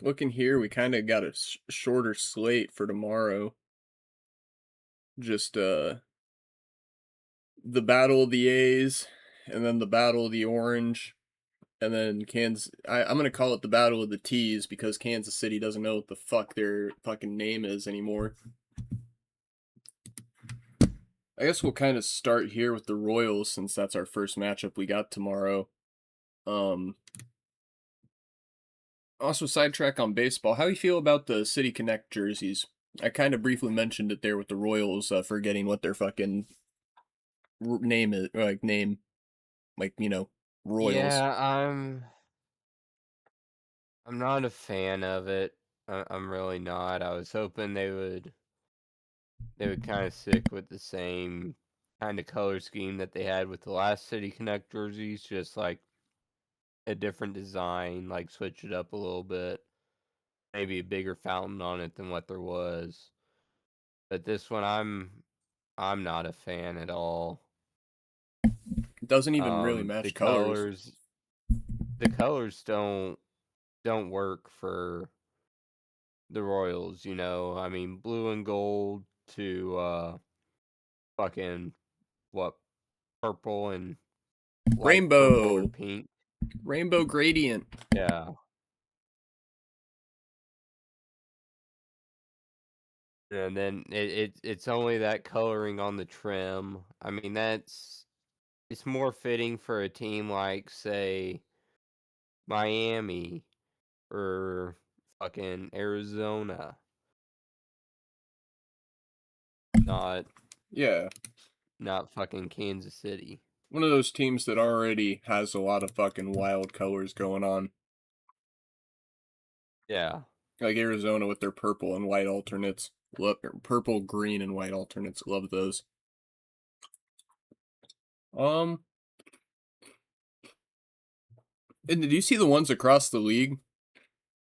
Looking here, we kind of got a shorter slate for tomorrow. Just the Battle of the A's, and then the Battle of the Orange, and then Kansas. I'm gonna call it the Battle of the T's because Kansas City doesn't know what the fuck their fucking name is anymore. I guess we'll kind of start here with the Royals since that's our first matchup we got tomorrow. Also, sidetrack on baseball. How do you feel about the City Connect jerseys? I kind of briefly mentioned it there with the Royals, forgetting what their fucking name is, like, you know, Royals. Yeah, I'm not a fan of it. I'm really not. I was hoping they would kind of stick with the same kind of color scheme that they had with the last City Connect jerseys, just like a different design, like switch it up a little bit. Maybe a bigger fountain on it than what there was. But this one I'm not a fan at all. It doesn't even really match the colors. The colors don't work for the Royals, you know. I mean, blue and gold to fucking what, purple and light purple or Rainbow. pink. Rainbow gradient. Yeah. And then it's only that coloring on the trim. I mean, it's more fitting for a team like, say, Miami or fucking Arizona. Not fucking Kansas City. One of those teams that already has a lot of fucking wild colors going on. Yeah. Like Arizona with their purple and white alternates. Purple, green, and white alternates. Love those. And did you see the ones across the league?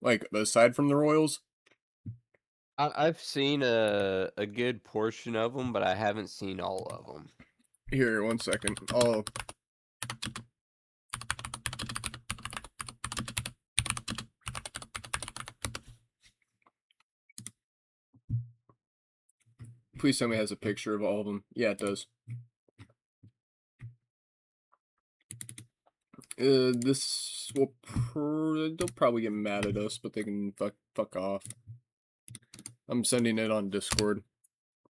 Like, aside from the Royals? I've seen a good portion of them, but I haven't seen all of them. Here, 1 second. Please tell me it has a picture of all of them. Yeah, it does. This will they'll probably get mad at us, but they can fuck off. I'm sending it on Discord.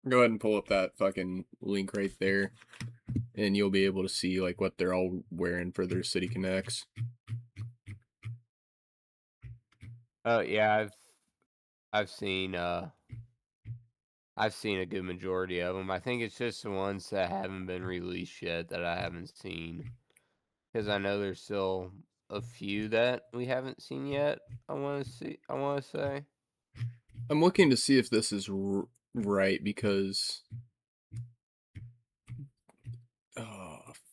Go ahead and pull up that fucking link right there, and you'll be able to see like what they're all wearing for their City Connects. Oh yeah, I've seen a good majority of them. I think it's just the ones that haven't been released yet that I haven't seen, because I know there's still a few that we haven't seen yet. I want to say. I'm looking to see if this is right because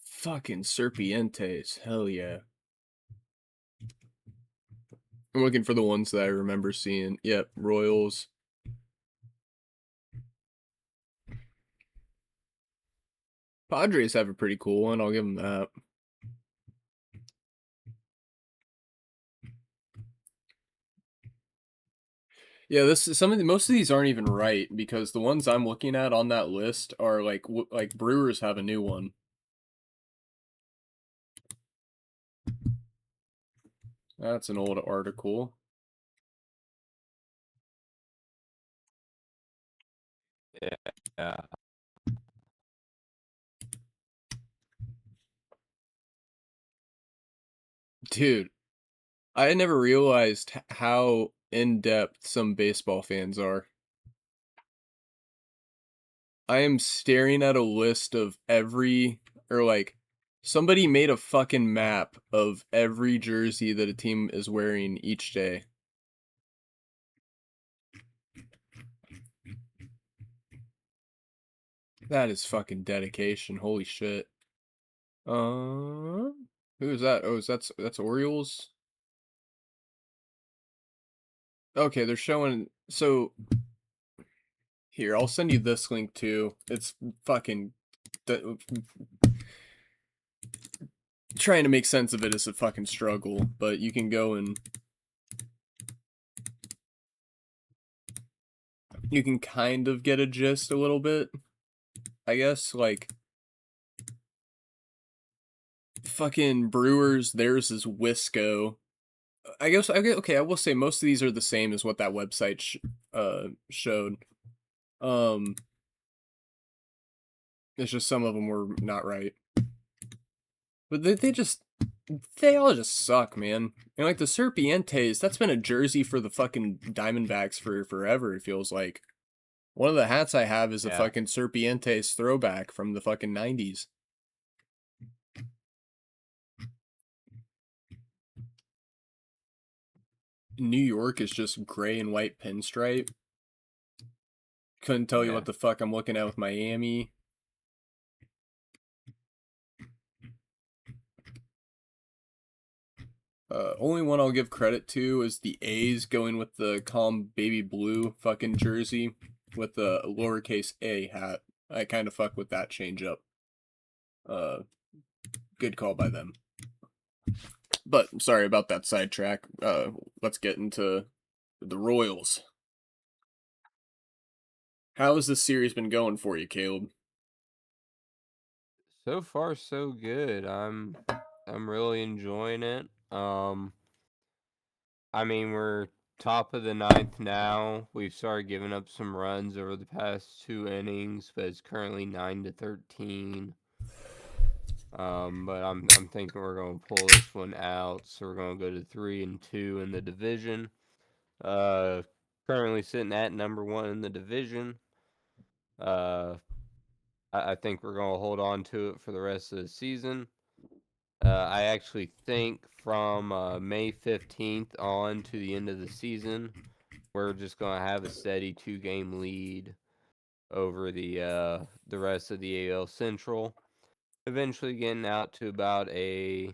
fucking Serpientes, hell yeah. I'm looking for the ones that I remember seeing. Yep, Royals. Padres have a pretty cool one, I'll give them that. Yeah, most of these aren't even right because the ones I'm looking at on that list are like Brewers have a new one. That's an old article. Yeah. Dude, I never realized how in-depth some baseball fans are. I am staring at a list of somebody made a fucking map of every jersey that a team is wearing each day. That is fucking dedication. Holy shit. Who is that? Oh, that's Orioles? Okay, they're showing. So here, I'll send you this link too. It's fucking trying to make sense of it is a fucking struggle, but you can go and you can kind of get a gist a little bit, I guess. Like fucking Brewers, theirs is Wisco. Okay, I will say most of these are the same as what that website showed. It's just some of them were not right. But they all just suck, man. And like the Serpientes, that's been a jersey for the fucking Diamondbacks for forever, it feels like. One of the hats I have is a fucking Serpientes throwback from the fucking 90s. New York is just gray and white pinstripe. Couldn't tell you what the fuck I'm looking at with Miami. Only one I'll give credit to is the A's going with the calm baby blue fucking jersey with the lowercase a hat. I kind of fuck with that change up. Good call by them. But sorry about that sidetrack. Let's get into the Royals. How has this series been going for you, Caleb? So far, so good. I'm really enjoying it. I mean, we're top of the ninth now. We've started giving up some runs over the past 2 innings, but it's currently 9-13. But I'm thinking we're gonna pull this one out, so we're gonna go to 3-2 in the division. Currently sitting at number one in the division. I think we're gonna hold on to it for the rest of the season. I actually think from May 15th on to the end of the season, we're just going to have a steady 2-game lead over the rest of the AL Central. Eventually getting out to about say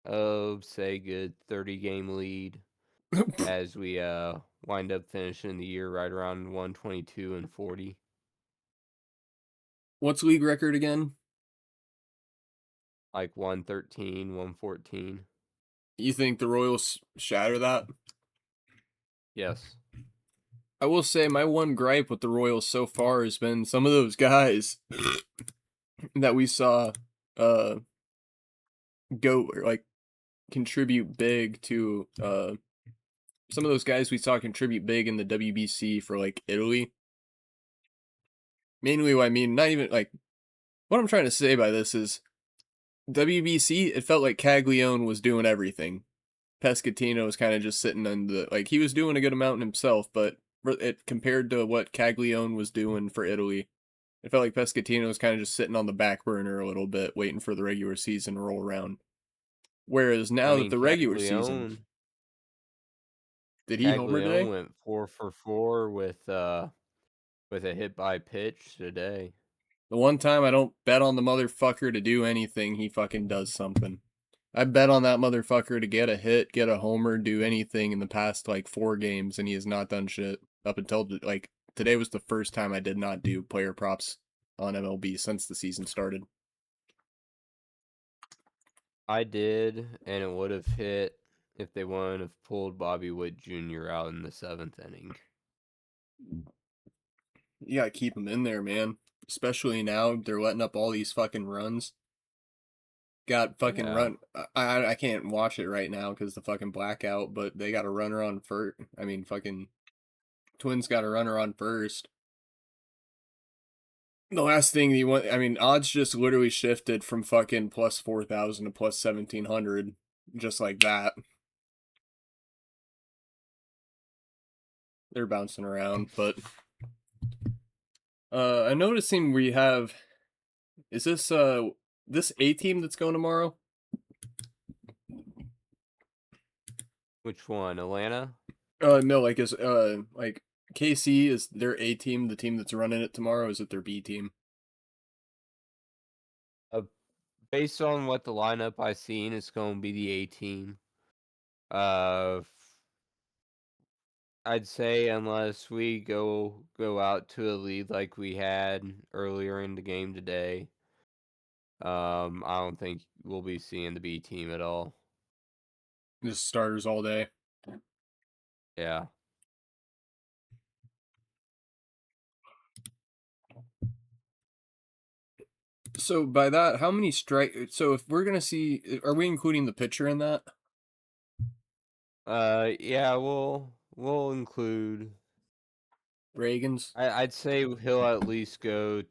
good 30-game lead as we wind up finishing the year right around 122-40. What's league record again? Like 113, 114. You think the Royals shatter that? Yes. I will say my one gripe with the Royals so far has been some of those guys that we saw go like contribute big to some of those guys we saw contribute big in the WBC for like Italy. Mainly what I mean, not even like what I'm trying to say by this is WBC, it felt like Caglianone was doing everything. Pescatino was kind of just sitting on he was doing a good amount himself, but it compared to what Caglianone was doing for Italy, it felt like Pescatino was kind of just sitting on the back burner a little bit, waiting for the regular season to roll around. Whereas now that the regular season, did he homer today? Caglianone went 4 for 4 with a hit by pitch today. The one time I don't bet on the motherfucker to do anything, he fucking does something. I bet on that motherfucker to get a hit, get a homer, do anything in the past 4 games, and he has not done shit up until today was the first time I did not do player props on MLB since the season started. I did, and it would have hit if they wouldn't have pulled Bobby Witt Jr. out in the 7th inning. You gotta keep him in there, man. Especially now, they're letting up all these fucking runs. Got fucking run. I can't watch it right now because the fucking blackout, but they got a runner on first. I mean, fucking Twins got a runner on first. The last thing you want, I mean, odds just literally shifted from fucking plus 4,000 to plus 1,700, just like that. They're bouncing around, but I'm noticing we have, is this A team that's going tomorrow? Which one, Atlanta? No, like like KC is their A team, the team that's running it tomorrow. Is it their B team? Based on what the lineup I seen, it's going to be the A team. Uh, I'd say unless we go out to a lead like we had earlier in the game today, I don't think we'll be seeing the B team at all. Just starters all day. Yeah. So by that, how many strike? So if we're gonna see, are we including the pitcher in that? Yeah, we'll include. Ragans. I'd say he'll at least he'll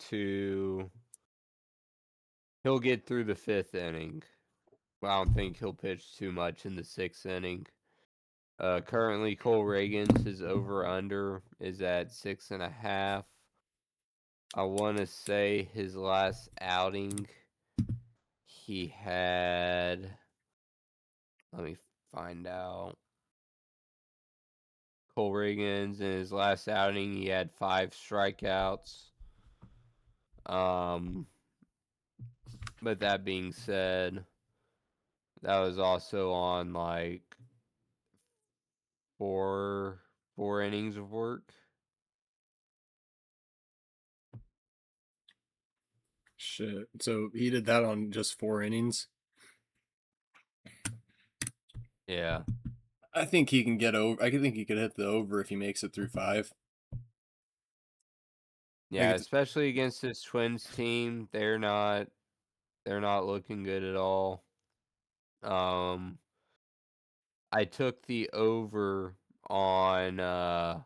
get through the 5th inning. I don't think he'll pitch too much in the 6th inning. Currently, Cole Ragans, his over-under is at 6.5. I want to say his last outing, he had... Let me find out. Cole Ragans, in his last outing, he had 5 strikeouts. But that being said, that was also on, like, four innings of work. Shit. So he did that on just 4 innings. Yeah. I think he can get over. I think he could hit the over if he makes it through 5. Yeah, especially against this Twins team, they're not looking good at all. I took the over on Noah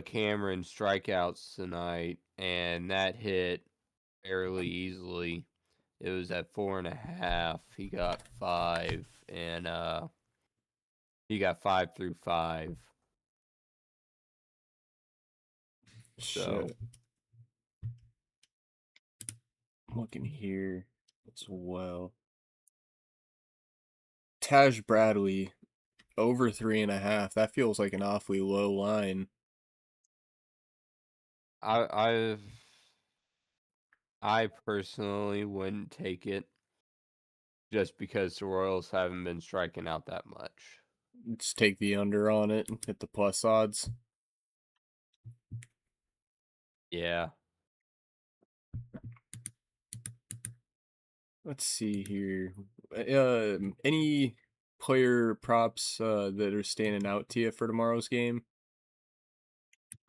Cameron strikeouts tonight, and that hit fairly easily. It was at 4.5. He got 5, and he got 5 through 5. So Shit. I'm looking here as well. Taj Bradley over 3.5. That feels like an awfully low line. I personally wouldn't take it just because the Royals haven't been striking out that much. Just take the under on it and hit the plus odds. Yeah. Let's see here. Any player props that are standing out to you for tomorrow's game?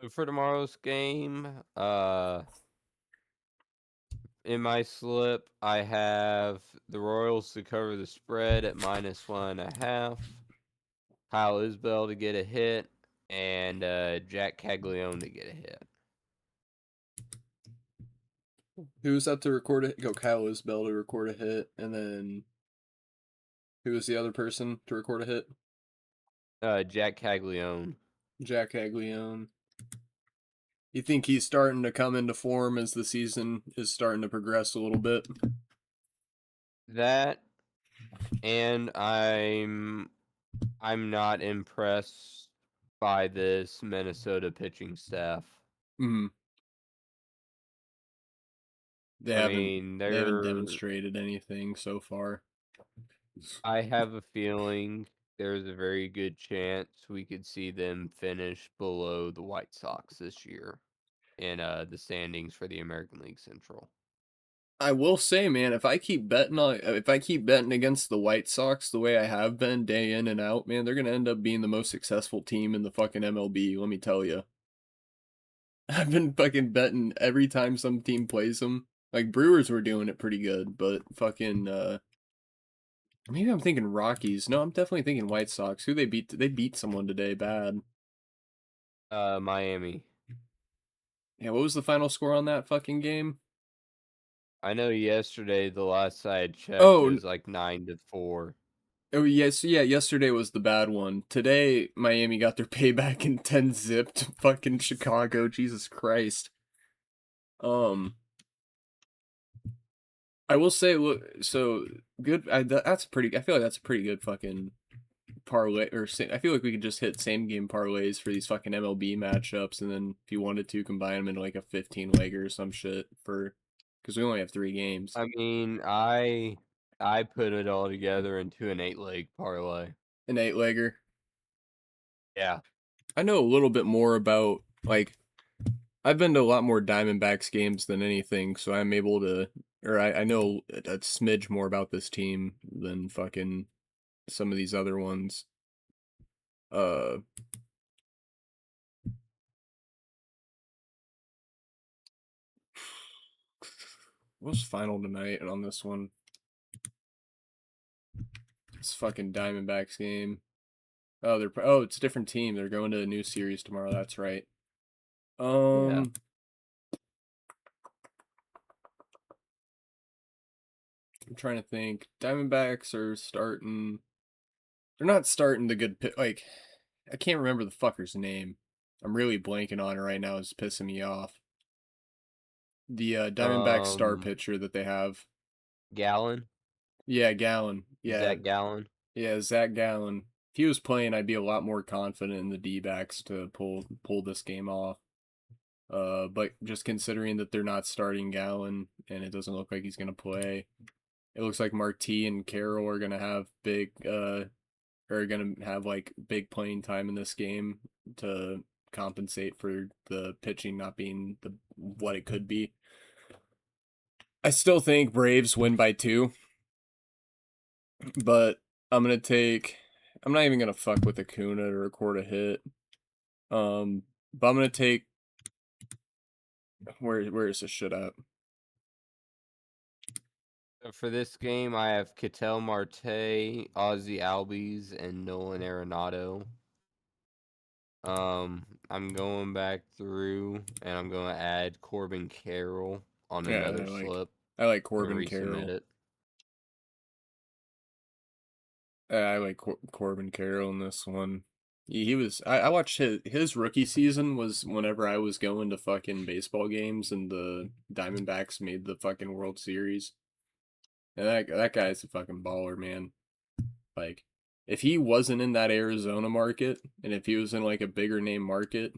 For tomorrow's game, in my slip, I have the Royals to cover the spread at -1.5. Kyle Isbel to get a hit, and Jac Caglianone to get a hit. Who's up to record it? Go Kyle Isbel to record a hit, and then who was the other person to record a hit? Jac Caglianone. Jac Caglianone. You think he's starting to come into form as the season is starting to progress a little bit? That, and I'm not impressed by this Minnesota pitching staff. Hmm. They I haven't mean, they haven't demonstrated anything so far. I have a feeling there's a very good chance we could see them finish below the White Sox this year in the standings for the American League Central. I will say, man, if I keep betting against the White Sox the way I have been day in and out, man, they're gonna end up being the most successful team in the fucking MLB. Let me tell you. I've been fucking betting every time some team plays them. Like Brewers were doing it pretty good, but fucking maybe I'm thinking Rockies. No, I'm definitely thinking White Sox. Who they beat? They beat someone today bad. Miami. Yeah, what was the final score on that fucking game? I know yesterday, the last I had checked, it Oh, was like 9-4. oh yes, yeah. Yesterday was the bad one. Today, Miami got their payback in 10 zipped fucking Chicago. Jesus Christ. I will say, look, so good. That's pretty. I feel like that's a pretty good fucking parlay. I feel like we could just hit same game parlays for these fucking MLB matchups, and then if you wanted to combine them into like a 15 legger or some shit for, because we only have 3 games. I mean, I put it all together into an 8-leg parlay. An 8 legger. Yeah. I know a little bit more about like I've been to a lot more Diamondbacks games than anything, so I'm able to, or I know a smidge more about this team than fucking some of these other ones. Uh, what's final tonight on this one? It's fucking Diamondbacks game. Oh, it's a different team. They're going to a new series tomorrow. That's right. Yeah. I'm trying to think. Diamondbacks are starting. They're not starting the good like. I can't remember the fucker's name. I'm really blanking on it right now. It's pissing me off. The Diamondback star pitcher that they have. Gallon? Yeah, Gallon. Yeah, Zach Gallon? yeah, Zac Gallen. If he was playing, I'd be a lot more confident in the D-backs to pull this game off. But just considering that they're not starting Gallen and it doesn't look like he's gonna play, it looks like Marte and Carroll are gonna have like big playing time in this game to compensate for the pitching not being what it could be. I still think Braves win by 2, but I'm not even gonna fuck with Acuna to record a hit. But I'm gonna take where is this shit at? So for this game, I have Ketel Marte, Ozzy Albies, and Nolan Arenado. I'm going back through, and I'm going to add Corbin Carroll on Yeah, another slip. I like I'm going Corbin to resubmit Carroll. it. I like Corbin Carroll in this one. He was I watched his rookie season was whenever I was going to fucking baseball games and the Diamondbacks made the fucking World Series. And that guy's a fucking baller, man. Like if he wasn't in that Arizona market and if he was in like a bigger name market,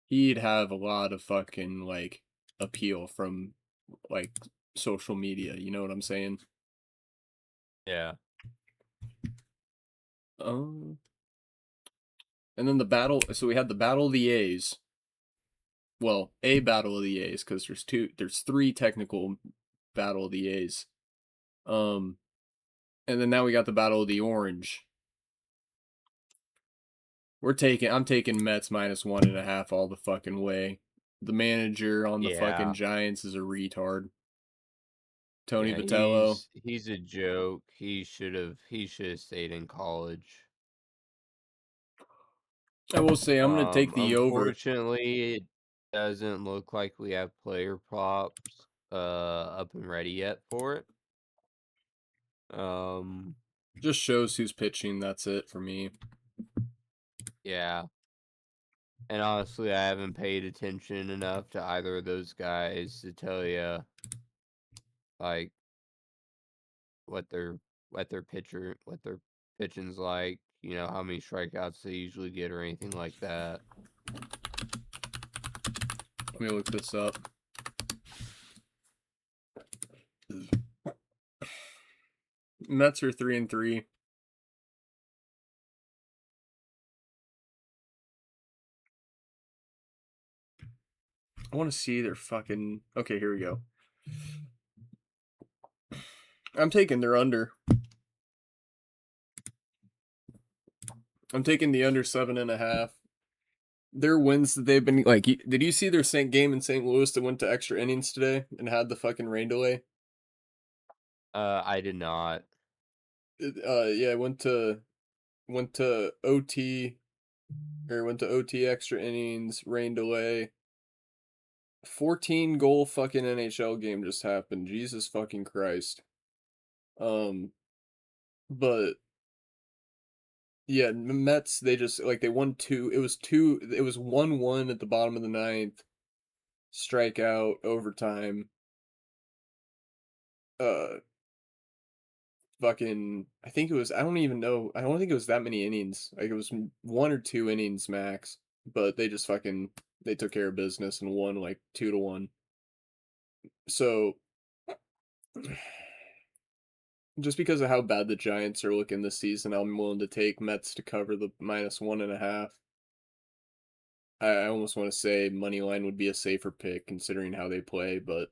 he'd have a lot of fucking like appeal from like social media, you know what I'm saying? Yeah. Um and then the battle, so we had the Battle of the A's. Well, a Battle of the A's because there's 3 technical Battle of the A's. And then now we got the Battle of the Orange. I'm taking Mets -1.5 all the fucking way. The manager on the fucking Yeah. Giants is a retard. Tony Yeah, Vitello. he's a joke. He should have stayed in college. I will say I'm gonna take the over. Unfortunately, it doesn't look like we have player props up and ready yet for it. Just shows who's pitching. That's it for me. Yeah. And honestly, I haven't paid attention enough to either of those guys to tell you like what their what their pitching's like, you know, how many strikeouts they usually get or anything like that. Let me look this up. Mets are 3-3. I want to see their fucking. Okay, here we go. I'm taking their under. I'm taking the under 7.5. Their wins that they've been like. Did you see their game in St. Louis that went to extra innings today and had the fucking rain delay? I did not. Yeah, went to OT, or went to OT extra innings, rain delay. 14 goal fucking NHL game just happened. Jesus fucking Christ. But yeah, Mets, they just like they won it was 1-1 at the bottom of the ninth, strikeout, overtime. Uh Fucking I think it was I don't even know. I don't think it was that many innings. Like it was 1 or 2 innings max, but they just fucking they took care of business and won like 2-1. So just because of how bad the Giants are looking this season, I'm willing to take Mets to cover the -1.5. I almost want to say money line would be a safer pick considering how they play, but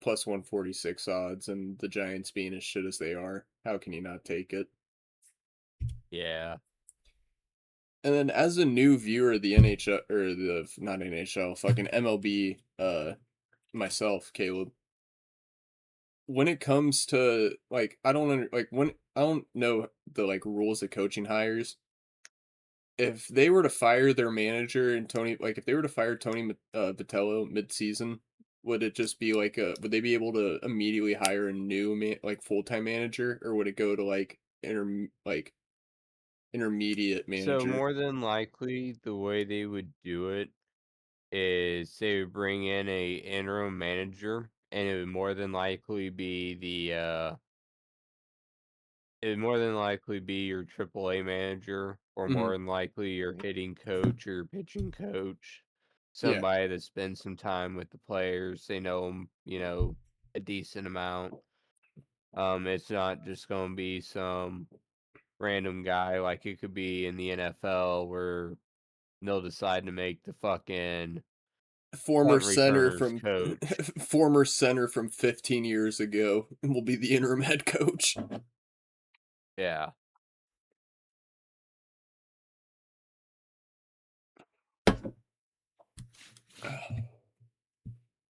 +146 odds and the Giants being as shit as they are, how can you not take it? Yeah. And then as a new viewer of the NHL or the not NHL, fucking MLB, myself, Caleb, when it comes to like when I don't know the like rules of coaching hires. If they were to fire their manager and if they were to fire Tony Vitello mid-season, would it just be like would they be able to immediately hire a new full-time manager, or would it go to like intermediate So manager? more than likely, the way they would do it is they would bring in a interim manager, and it would more than likely be it would more than likely be your AAA manager, or Hmm. more than likely your hitting coach or your pitching coach, Yeah. somebody that spends some time with the players. They know them, a decent amount. It's not just going to be some random guy like it could be in the NFL where they'll decide to make the fucking Former punt center returners from coach. former center from 15 years ago will be the interim head coach. Yeah.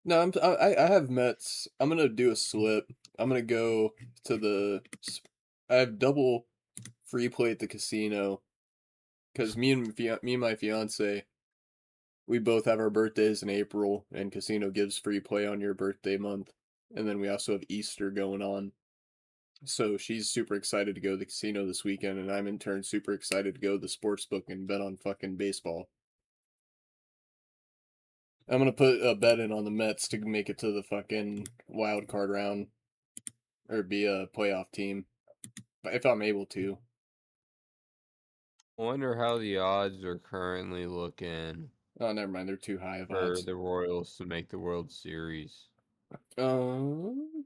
No, I have Mets. I'm gonna do a slip. I'm gonna go to I have double free play at the casino because me and my fiance, we both have our birthdays in April, and casino gives free play on your birthday month, and then we also have Easter going on. So she's super excited to go to the casino this weekend, and I'm in turn super excited to go to the sports book and bet on fucking baseball. I'm gonna put a bet in on the Mets to make it to the fucking wild card round or be a playoff team, if I'm able to. I wonder how the odds are currently looking Oh, never mind. They're too high of for odds. the Royals to make the World Series. Um,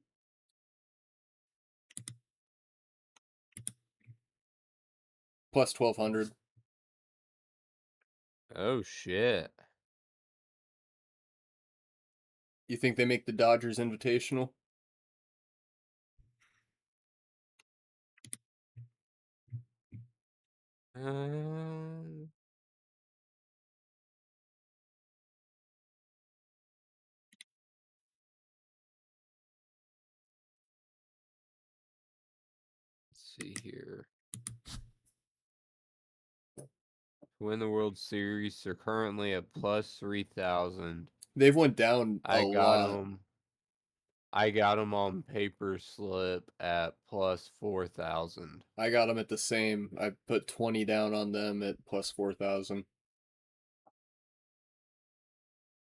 plus 1200. Oh shit. You think they make the Dodgers Invitational? Um, let's see here. To win the World Series, they're currently at plus 3,000. They've went down a I got lot. them. I got them on paper slip at plus 4,000. I got them at the same. I put 20 down on them at plus 4000.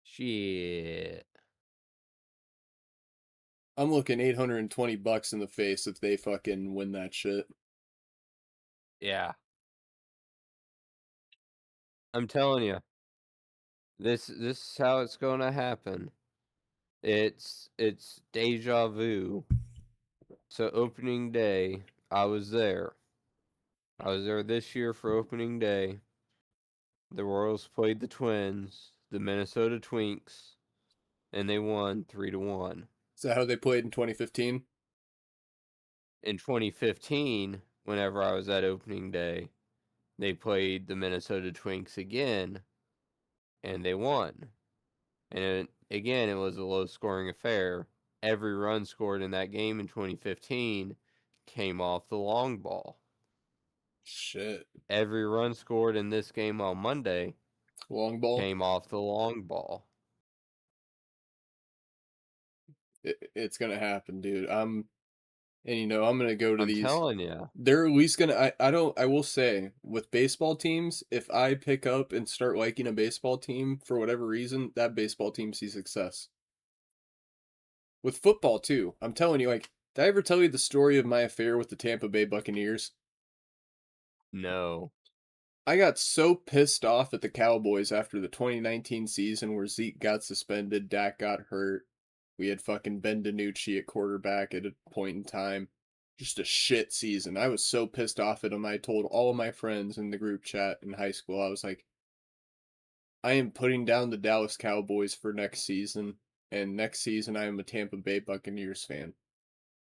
Shit. I'm looking $820 in the face if they fucking win that shit. Yeah. I'm telling you. This is how it's gonna happen. It's deja vu. So opening day, I was there. I was there this year for opening day. The Royals played the Twins, the Minnesota Twinks, and they won 3-1. Is that how they played in 2015? In 2015, whenever I was at opening day, they played the Minnesota Twinks again, and they won. And again, it was a low scoring affair. Every run scored in that game in 2015 came off the long ball. Shit. Every run scored in this game on Monday Long ball? came off the long ball. It's gonna happen, dude. And I'm gonna go to I'm these. telling you. They're at least gonna. I will say with baseball teams, if I pick up and start liking a baseball team for whatever reason, that baseball team sees success. With football too, I'm telling you, like, did I ever tell you the story of my affair with the Tampa Bay Buccaneers? No. I got so pissed off at the Cowboys after the 2019 season where Zeke got suspended, Dak got hurt. We had fucking Ben DiNucci at quarterback at a point in time. Just a shit season. I was so pissed off at him. I told all of my friends in the group chat in high school, I was like, I am putting down the Dallas Cowboys for next season. And next season, I am a Tampa Bay Buccaneers fan.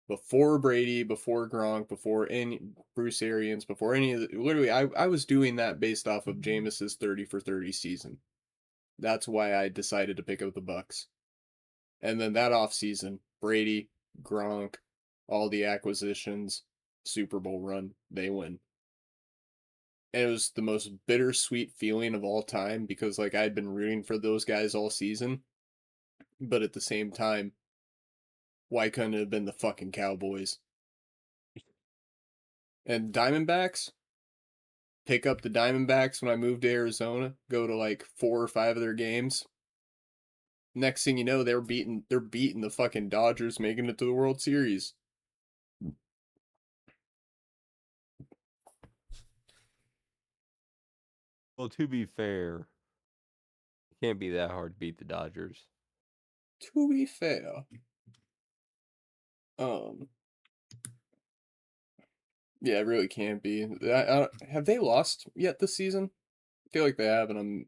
Before Brady, before Gronk, before any Bruce Arians, before any of the, literally, I was doing that based off of Jameis's 30 for 30 season. That's why I decided to pick up the Bucks. And then that offseason, Brady, Gronk, all the acquisitions, Super Bowl run, they win. And it was the most bittersweet feeling of all time because like I'd been rooting for those guys all season, but at the same time, why couldn't it have been the fucking Cowboys? And Diamondbacks, pick up the Diamondbacks when I moved to Arizona, go to like 4 or 5 of their games. Next thing you know, they're beating the fucking Dodgers, making it to the World Series. Well, to be fair, it can't be that hard to beat the Dodgers. To be fair, um, yeah, it really can't be. Have they lost yet this season? I feel like they have, and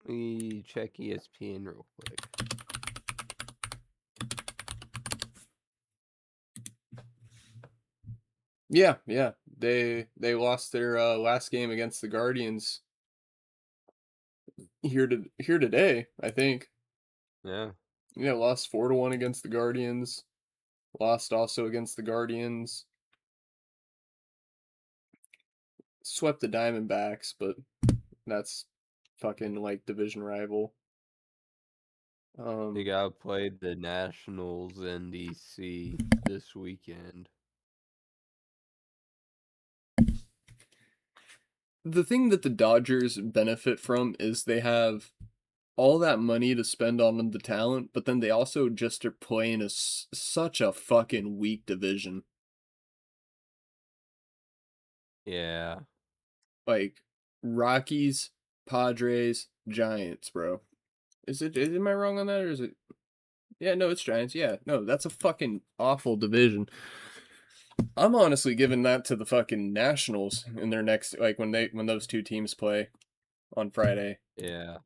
Let me check ESPN real quick. yeah. They lost their last game against the Guardians here today, I think. Yeah. Yeah, lost 4-1 against the Guardians. Lost also against the Guardians. Swept the Diamondbacks, but that's fucking like division rival. They got played the Nationals in DC this weekend. The thing that the Dodgers benefit from is they have all that money to spend on the talent, but then they also just are playing such a fucking weak division. Yeah. Like Rockies, Padres, Giants, bro. Am I wrong on that or is it? Yeah, no, it's Giants. Yeah, no, that's a fucking awful division. I'm honestly giving that to the fucking Nationals in their next, like when those two teams play on Friday. Yeah.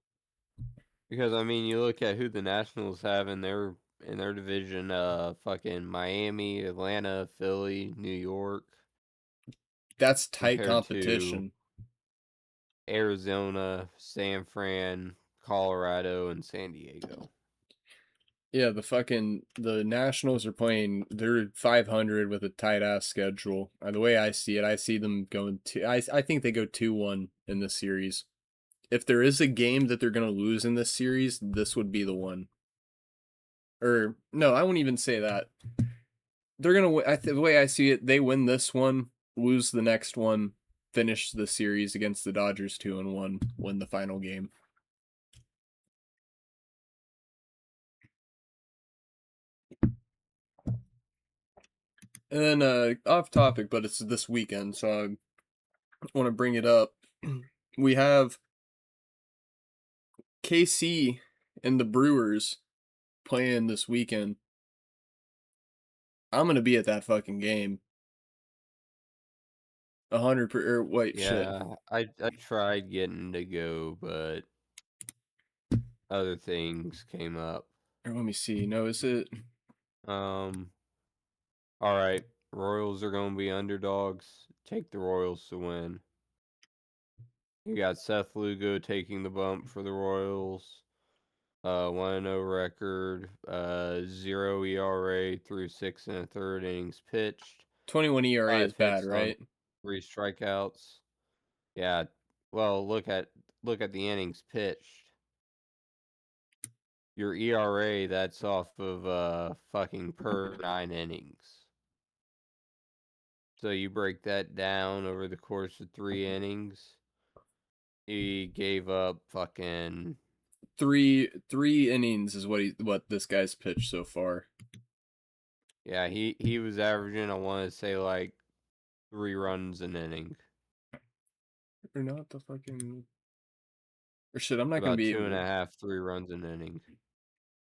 Because I mean, you look at who the Nationals have in their division, fucking Miami, Atlanta, Philly, New York, That's tight compared to competition. Arizona, San Fran, Colorado, and San Diego. Yeah, the Nationals are playing. They're 500 with a tight ass schedule. The way I see it, I see them going to. I think they go 2-1 in this series. If there is a game that they're gonna lose in this series, this would be the one. Or no, I won't even say that. They're gonna. The way I see it, they win this one, lose the next one, finish the series against the Dodgers 2-1, win the final game. And then off topic, but it's this weekend, so I want to bring it up. We have KC and the Brewers playing this weekend. I'm gonna be at that fucking game. 100 per wait shit. Yeah, I tried getting to go, but other things came up. Or let me see. No, is it? All right, Royals are going to be underdogs. Take the Royals to win. You got Seth Lugo taking the bump for the Royals. 1-0 record, 0 ERA through 6 1/3 innings pitched. 21 ERA is 5 bad, hits on right? 3 strikeouts. Yeah, well, look at the innings pitched. Your ERA, that's off of fucking per 9 innings. So you break that down over the course of 3 innings. He gave up fucking Three innings is what this guy's pitched so far. yeah, he was averaging, I want to say, like 3 runs an inning. Or not the fucking or shit, I'm not gonna About be two able and a to half, 3 runs an inning.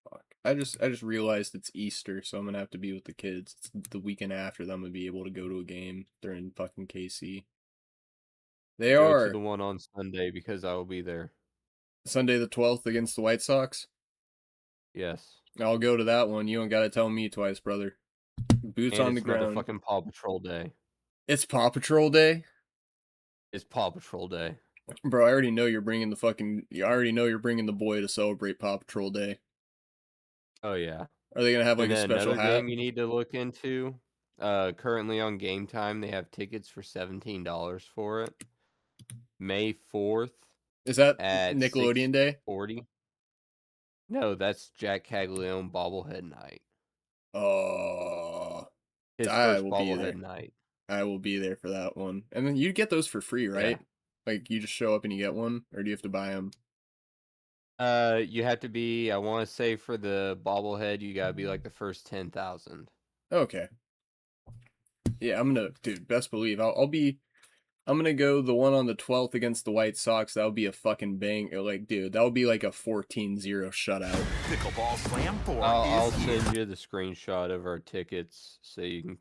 fuck. I just realized it's Easter, so I'm gonna have to be with the kids. It's the weekend after that I'm gonna be able to go to a game. They're in fucking KC. They Go to are the one on Sunday because I will be there. Sunday the 12th against the White Sox. Yes. I'll go to that one. You don't gotta tell me twice, brother. Boots And on the it's ground. motherfucking Paw Patrol Day. It's Paw Patrol Day. It's Paw Patrol Day. Bro, I already know you're bringing the fucking. I already know you're bringing the boy to celebrate Paw Patrol Day. Oh, yeah. Are they gonna have like And a then special another hat? game you need to look into. Currently on Game Time, they have tickets for $17 for it. May 4th Is that at Nickelodeon Day? 6:40. No, that's Jac Caglianone bobblehead night. Oh, His I first will be bobblehead there. night. I will be there for that one. And then you get those for free, Yeah. right? Like you just show up and you get one, or do you have to buy them? You have to be, I want to say for the bobblehead, you gotta be like the first 10,000. Okay. Yeah, I'm gonna, dude. Best believe I'll be. I'm gonna go the one on the 12th against the White Sox. That'll be a fucking bang. Like, dude, that'll be like a 14-0 shutout. Pickleball Slam 4 I'll is here. send you the screenshot of our tickets so you can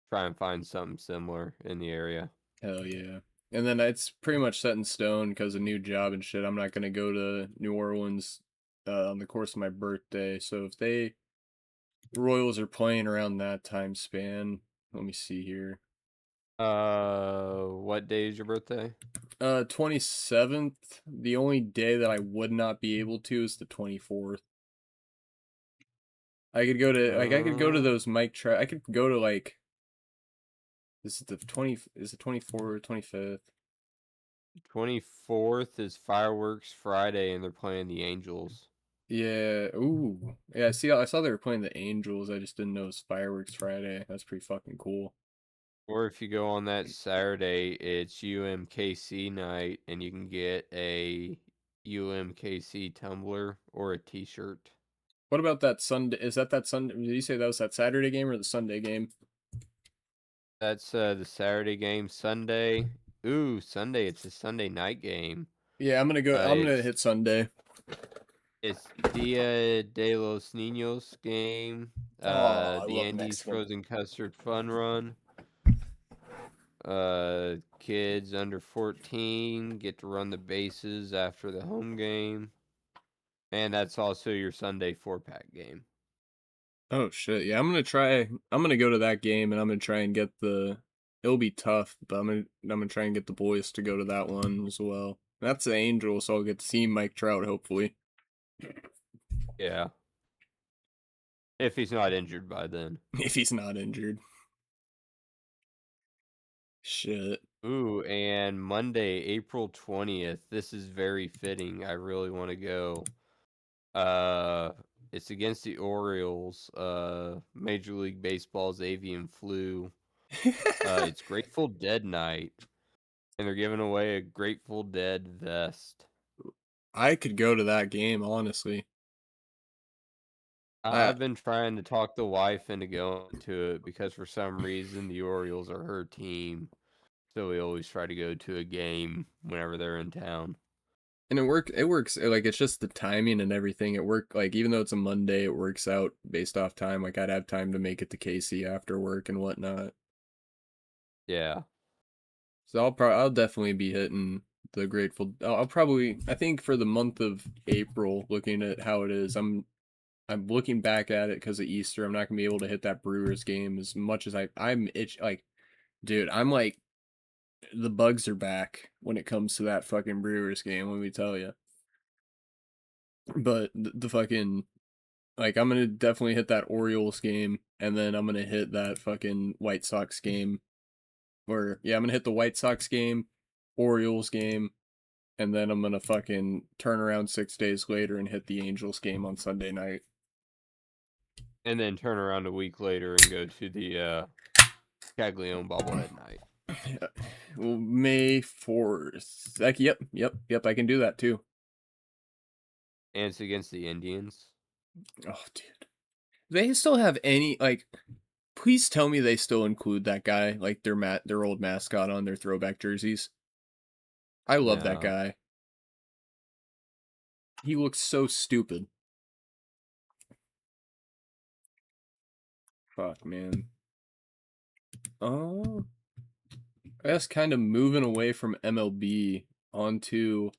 try and find something similar in the area. Hell yeah. And then it's pretty much set in stone because of new job and shit. I'm not gonna go to New Orleans on the course of my birthday. So if they Royals are playing around that time span, let me see here. What day is your birthday? 27th. The only day that I would not be able to is the 24th. I could go to I could go to those I could go to like this is the 20 is the 24th, 25th. 24th is Fireworks Friday, and they're playing the Angels. Yeah, ooh. Yeah, I saw they were playing the Angels. I just didn't know it was Fireworks Friday. That's pretty fucking cool. Or if you go on that Saturday, it's UMKC night, and you can get a UMKC tumbler or a T-shirt. What about that Sunday? Is that Sunday? Did you say that was that Saturday game or the Sunday game? That's the Saturday game. Sunday, ooh, Sunday. It's a Sunday night game. Yeah, I'm gonna It's hit Sunday. Dia de los Niños game. Oh, I The love Andes Mexican. Frozen Custard Fun Run. Kids under 14 get to run the bases after the home game. And that's also your Sunday 4-pack game. Oh shit. Yeah, I'm gonna go to that game and I'm gonna try and get it'll be tough, but I'm gonna try and get the boys to go to that one as well. That's the Angel, so I'll get to see Mike Trout hopefully. Yeah. If he's not injured by then. If he's not injured. Shit. Ooh, and Monday, April 20th. This is very fitting. I really want to go. It's against the Orioles. Major League Baseball's avian flu. It's Grateful Dead night, and they're giving away a Grateful Dead vest. I could go to that game, honestly. I've been trying to talk the wife into going to it because for some reason the Orioles are her team. So we always try to go to a game whenever they're in town. And it works like it's just the timing and everything. It worked like even though it's a Monday, it works out based off time. Like I'd have time to make it to KC after work and whatnot. Yeah. So I'll definitely be hitting the Grateful. I'll probably I think for the month of April, looking at how it is, I'm looking back at it because of Easter. I'm not gonna be able to hit that Brewers game as much as I'm itch like, dude. I'm like, the bugs are back when it comes to that fucking Brewers game. Let me tell you. But the fucking like I'm gonna definitely hit that Orioles game, and then I'm gonna hit that fucking White Sox game. Or yeah, I'm gonna hit the White Sox game, Orioles game, and then I'm gonna fucking turn around 6 days later and hit the Angels game on Sunday night. And then turn around a week later and go to the Caglianone bobblehead night. Yeah. Well, May 4th. Like, yep, I can do that too. And it's against the Indians. Oh, dude. They still have any, like, please tell me they still include that guy, like their old mascot on their throwback jerseys. I love that No. guy. He looks so stupid. Fuck, man. Oh, I guess kind of moving away from MLB onto.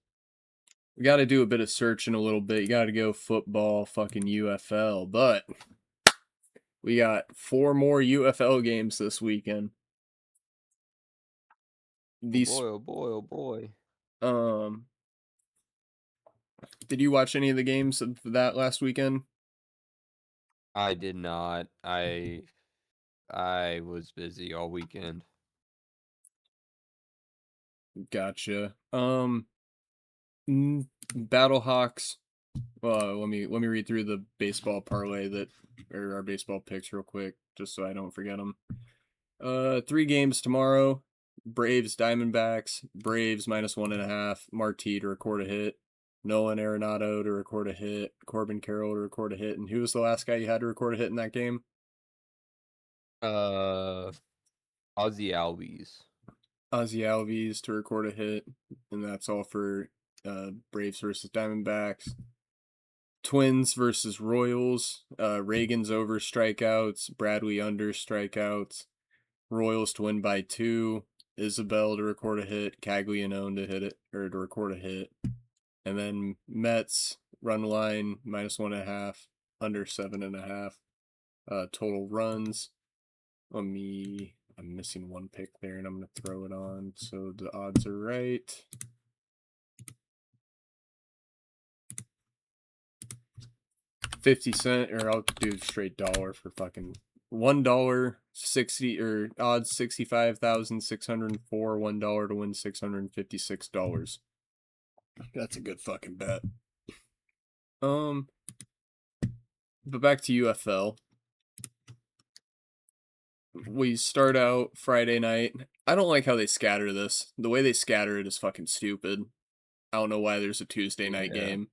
We got to do a bit of searching a little bit. You got to go football, fucking UFL. But we got 4 more UFL games this weekend. These, oh boy, oh boy. Did you watch any of the games of that last weekend? I did not. I was busy all weekend. Gotcha. Battlehawks. Well, let me read through the baseball parlay or our baseball picks real quick, just so I don't forget them. 3 games tomorrow. Braves, Diamondbacks. Braves -1.5. Marte to record a hit. Nolan Arenado to record a hit. Corbin Carroll to record a hit. And who was the last guy you had to record a hit in that game? Ozzy Albies. Ozzy Albies to record a hit. And that's all for Braves versus Diamondbacks. Twins versus Royals. Ragans over strikeouts. Bradley under strikeouts. Royals to win by 2. Isbel to record a hit. Caglianone to hit it, or to record a hit. And then Mets run line -1.5, under 7.5. Total runs. I'm missing one pick there, and I'm gonna throw it on so the odds are right. $0.50, or I'll do straight dollar for fucking $1.60, or odds 65,604, $1 to win $656. That's a good fucking bet. But back to UFL. We start out Friday night. I don't like how they scatter this. The way they scatter it is fucking stupid. I don't know why there's a Tuesday night game.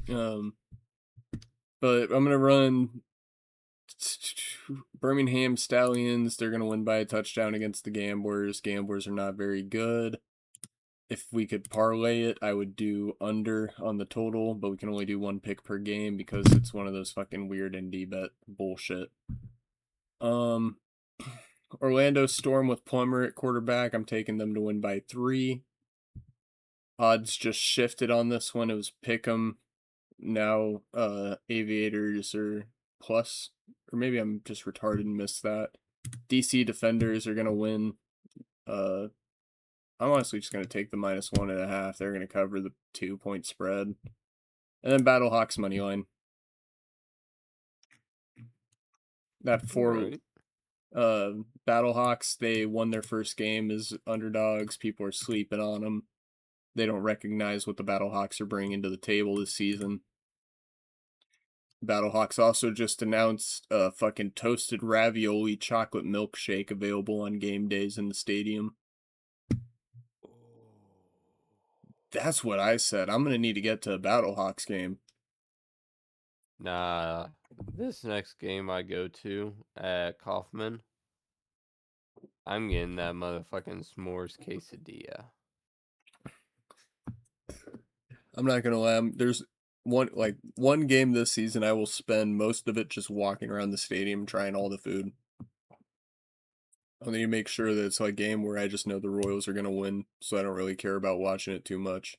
But I'm gonna run Birmingham Stallions. They're gonna win by a touchdown against the Gamblers. Gamblers are not very good. If we could parlay it, I would do under on the total, but we can only do 1 pick per game because it's one of those fucking weird indie bet bullshit. Orlando Storm with Plummer at quarterback. I'm taking them to win by 3. Odds just shifted on this one. It was Pick'em. Now Aviators are plus, or maybe I'm just retarded and missed that. DC Defenders are gonna win. I'm honestly just gonna take the -1.5. They're gonna cover the 2-point spread. And then Battlehawks money line. That 4 Right. Battlehawks, they won their first game as underdogs. People are sleeping on them. They don't recognize what the Battlehawks are bringing to the table this season. Battlehawks also just announced a fucking toasted ravioli chocolate milkshake available on game days in the stadium. That's what I said. I'm going to need to get to a Battlehawks game. Nah, this next game I go to at Kaufman, I'm getting that motherfucking s'mores quesadilla. I'm not going to lie. There's one game this season I will spend most of it just walking around the stadium trying all the food. I need to make sure that it's a game where I just know the Royals are going to win, so I don't really care about watching it too much.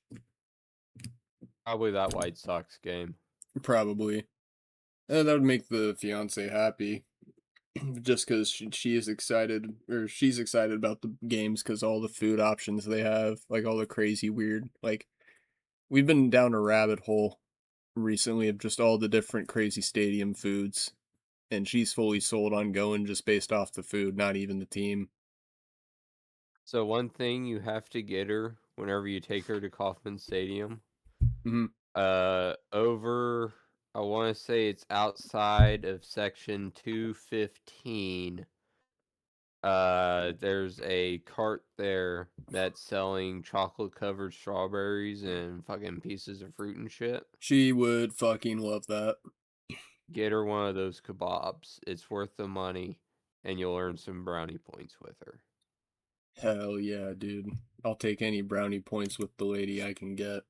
Probably that White Sox game. Probably. And that would make the fiance happy. Just because she is excited, or she's excited about the games because all the food options they have, like all the crazy weird, like we've been down a rabbit hole recently of just all the different crazy stadium foods, and she's fully sold on going just based off the food, not even the team. So one thing you have to get her whenever you take her to Kauffman Stadium. Mm-hmm. Over, I want to say it's outside of section 215. There's a cart there that's selling chocolate-covered strawberries and fucking pieces of fruit and shit. She would fucking love that. Get her one of those kebabs. It's worth the money, and you'll earn some brownie points with her. Hell yeah, dude. I'll take any brownie points with the lady I can get.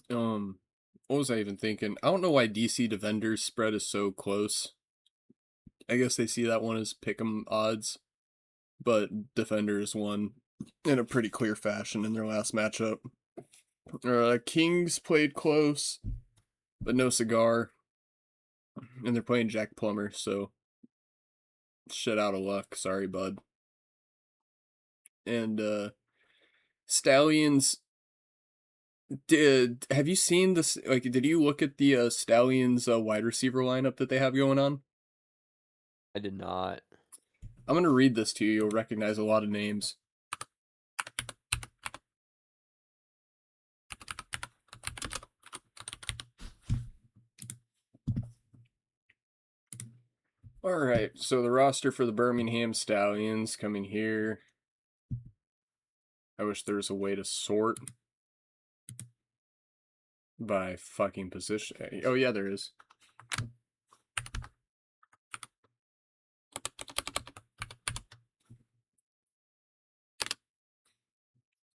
What was I even thinking? I don't know why DC to vendors spread is so close. I guess they see that one as pick'em odds, but defenders won in a pretty clear fashion in their last matchup. Kings played close, but no cigar, and they're playing Jack Plummer, so shit out of luck. Sorry, bud. And Stallions. Have you seen this? Like, did you look at the Stallions wide receiver lineup that they have going on? I did not. I'm gonna read this to you. You'll recognize a lot of names. All right, so the roster for the Birmingham Stallions coming here. I wish there was a way to sort by fucking position. Oh yeah, there is.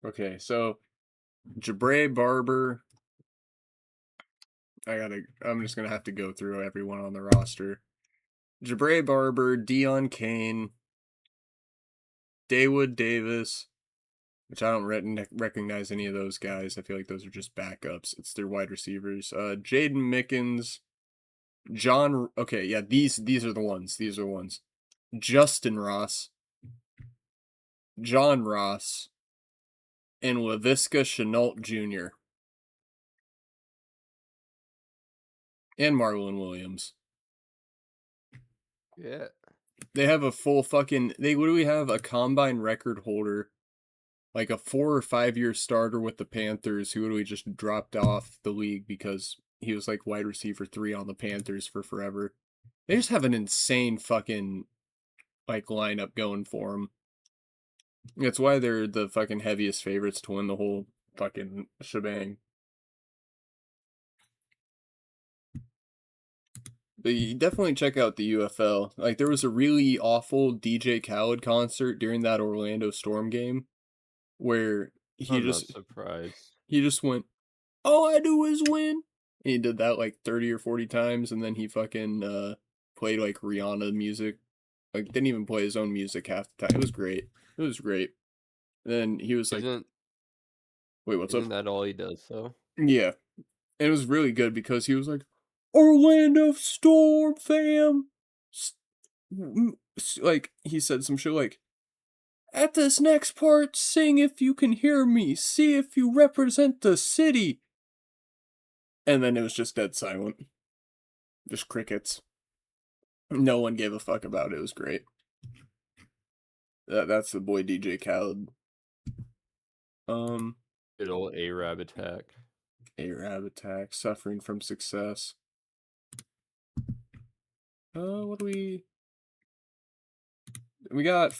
Okay, so Jabre Barber. I'm just gonna have to go through everyone on the roster. Jabre Barber, Dion Kane, Dawood Davis, which I don't recognize any of those guys. I feel like those are just backups. It's their wide receivers. Jaden Mickens, John. Okay, yeah, these are the ones. These are the ones. Justin Ross, John Ross, and Laviska Chenault Jr. and Marlon Williams. Yeah. They have a full fucking. They literally have a combine record holder, like a 4 or 5 year starter with the Panthers, who literally just dropped off the league because he was like wide receiver 3 on the Panthers for forever. They just have an insane fucking like lineup going for them. That's why they're the fucking heaviest favorites to win the whole fucking shebang. But you definitely check out the UFL. Like, there was a really awful DJ Khaled concert during that Orlando Storm game where I'm not surprised. he just went, all I do is win. And he did that like 30 or 40 times, and then he fucking played like Rihanna music. Like, didn't even play his own music half the time. It was great. It was great. And then he was like, wait, what's up? Isn't that all he does, though? Yeah. And it was really good because he was like, Orlando Storm fam. Like, he said some shit like, at this next part, sing if you can hear me. See if you represent the city. And then it was just dead silent. Just crickets. No one gave a fuck about it. It was great. That's the boy DJ Khaled. Good old Arab attack. Arab attack, suffering from success. What do we got?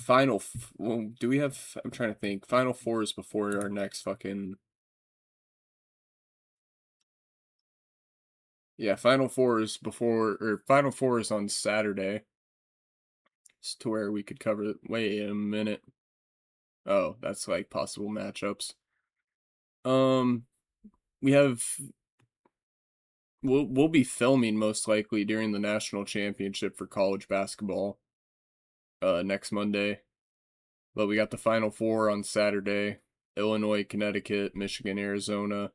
Well, do we have? I'm trying to think. Final Fours before our next fucking. Yeah, Final Fours Final Fours on Saturday. It's to where we could cover it. Wait a minute. Oh, that's like possible matchups. We have. We'll be filming most likely during the national championship for college basketball. Next Monday. But we got the Final Four on Saturday. Illinois, Connecticut, Michigan, Arizona.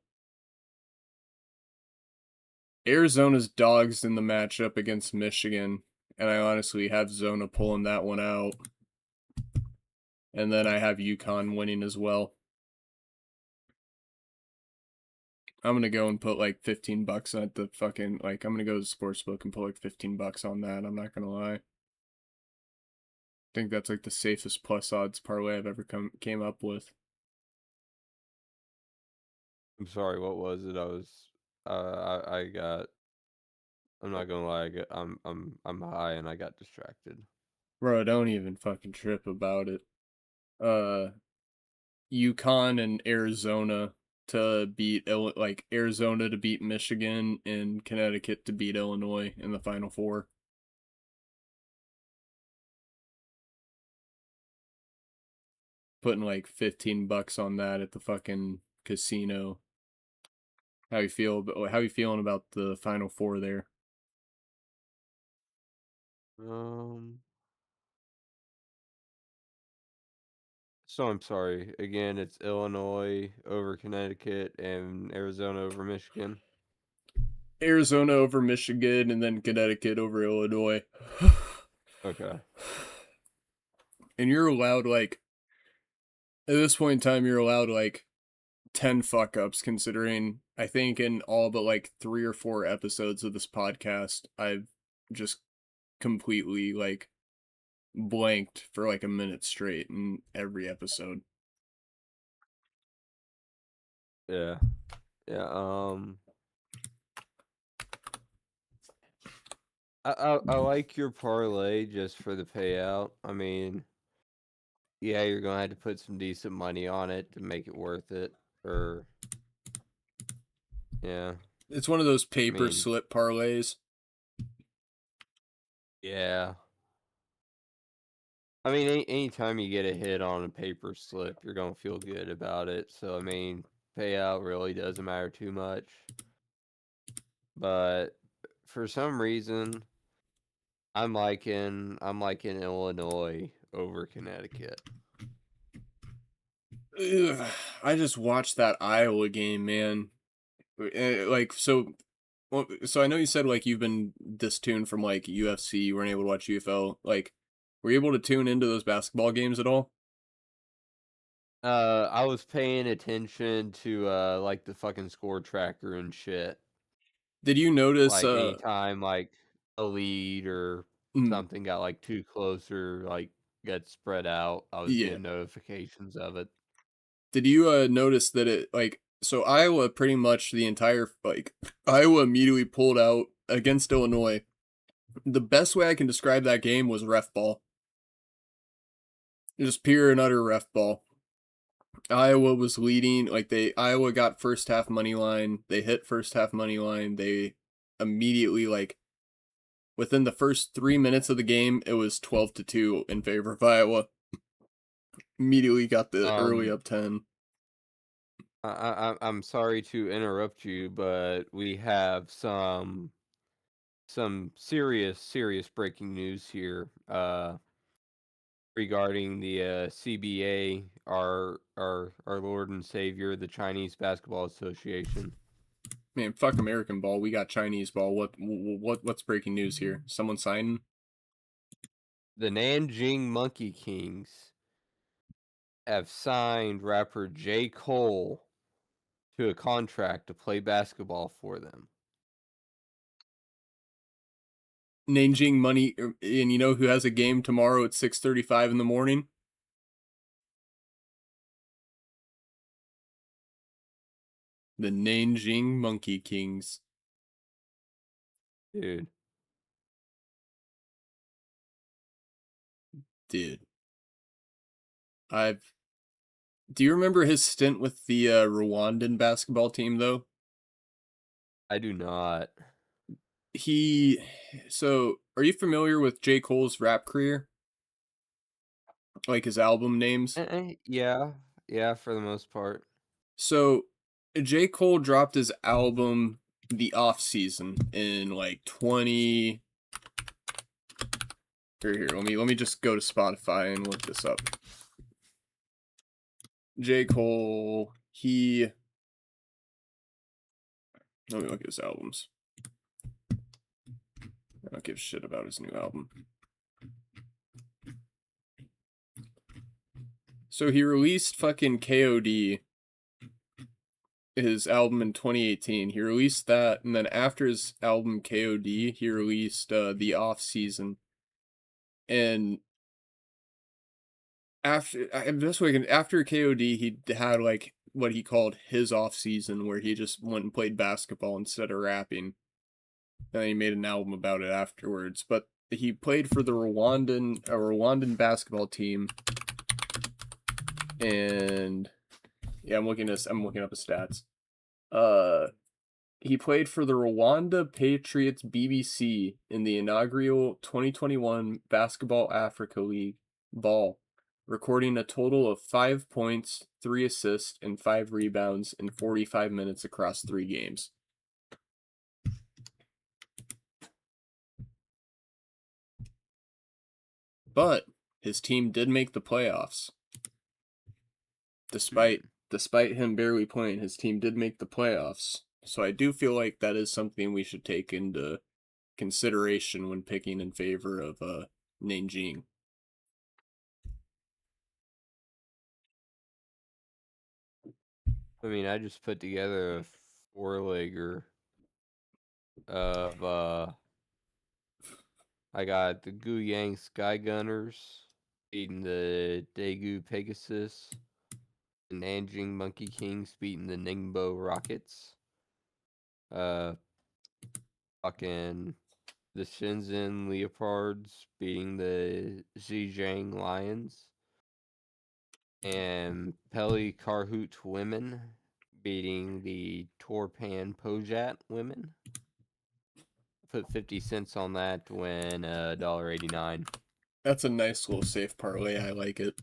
Arizona's dogs in the matchup against Michigan, and I honestly have Zona pulling that one out. And then I have UConn winning as well. I'm gonna go and put like $15 at the fucking, like, I'm gonna go to the sportsbook and put like $15 on that. I'm not gonna lie. I think that's like the safest plus odds parlay I've ever came up with. I'm sorry, what was it? I got. I'm not gonna lie. I'm high and I got distracted. Bro, don't even fucking trip about it. UConn and Arizona to beat Arizona to beat Michigan and Connecticut to beat Illinois in the Final Four. Putting like $15 on that at the fucking casino. How you feeling about the Final Four there? So I'm sorry. Again, it's Illinois over Connecticut and Arizona over Michigan. Arizona over Michigan and then Connecticut over Illinois. Okay. And you're allowed like at this point in time you're allowed like 10 fuck ups, considering I think in all but like 3 or 4 episodes of this podcast I've just completely like blanked for like a minute straight in every episode. Yeah. I like your parlay just for the payout. I mean, yeah, you're gonna have to put some decent money on it to make it worth it. Or yeah. It's one of those paper mean- slip parlays. Yeah. I mean, anytime you get a hit on a paper slip, you're gonna feel good about it. So I mean, payout really doesn't matter too much. But for some reason, I'm liking Illinois over Connecticut. Ugh, I just watched that Iowa game, man. Like so I know you said like you've been distuned from like UFC, you weren't able to watch UFL. Like, were you able to tune into those basketball games at all? I was paying attention to like the fucking score tracker and shit. Did you notice Like anytime like a lead or mm, something got like too close or like got spread out, I was yeah. getting notifications of it. Did you notice that it like so Iowa pretty much the entire like Iowa immediately pulled out against Illinois. The best way I can describe that game was ref ball. Just pure and utter ref ball. Iowa was leading, like Iowa got first half money line. They hit first half money line. They immediately like within the first 3 minutes of the game, it was 12-2 in favor of Iowa. Immediately got the early up 10. I'm sorry to interrupt you, but we have some serious breaking news here. Regarding the CBA, our Lord and Savior, the Chinese Basketball Association. Man, fuck American ball. We got Chinese ball. What's breaking news here? Someone signing? The Nanjing Monkey Kings have signed rapper J. Cole to a contract to play basketball for them. Nanjing money, and you know who has a game tomorrow at 6:35 in the morning? The Nanjing Monkey Kings. Dude. Do you remember his stint with the Rwandan basketball team though? I do not. So are you familiar with J. Cole's rap career? Like his album names? Yeah, for the most part. So J. Cole dropped his album The Off Season in like 20. Here, let me just go to Spotify and look this up. J. Cole, let me look at his albums. I don't give a shit about his new album. So he released fucking KOD, his album in 2018. He released that, and then after his album KOD, he released The Off Season. And after KOD, he had like what he called his off season, where he just went and played basketball instead of rapping. And he made an album about it afterwards. But he played for the Rwandan basketball team, and yeah, I'm looking up his stats. He played for the Rwanda Patriots BBC in the inaugural 2021 Basketball Africa League Ball, recording a total of 5 points, 3 assists, and 5 rebounds in 45 minutes across 3 games. But his team did make the playoffs. Despite him barely playing, his team did make the playoffs. So I do feel like that is something we should take into consideration when picking in favor of Nanjing. I mean, I just put together a four-legger of I got the Guiyang Sky Gunners beating the Daegu Pegasus, the Nanjing Monkey Kings beating the Ningbo Rockets. Fucking the Shenzhen Leopards beating the Zhejiang Lions. And Peli-Karhut women beating the Torpan Pojat women. Put 50 cents on that to win $1.89. That's a nice little safe parlay. I like it.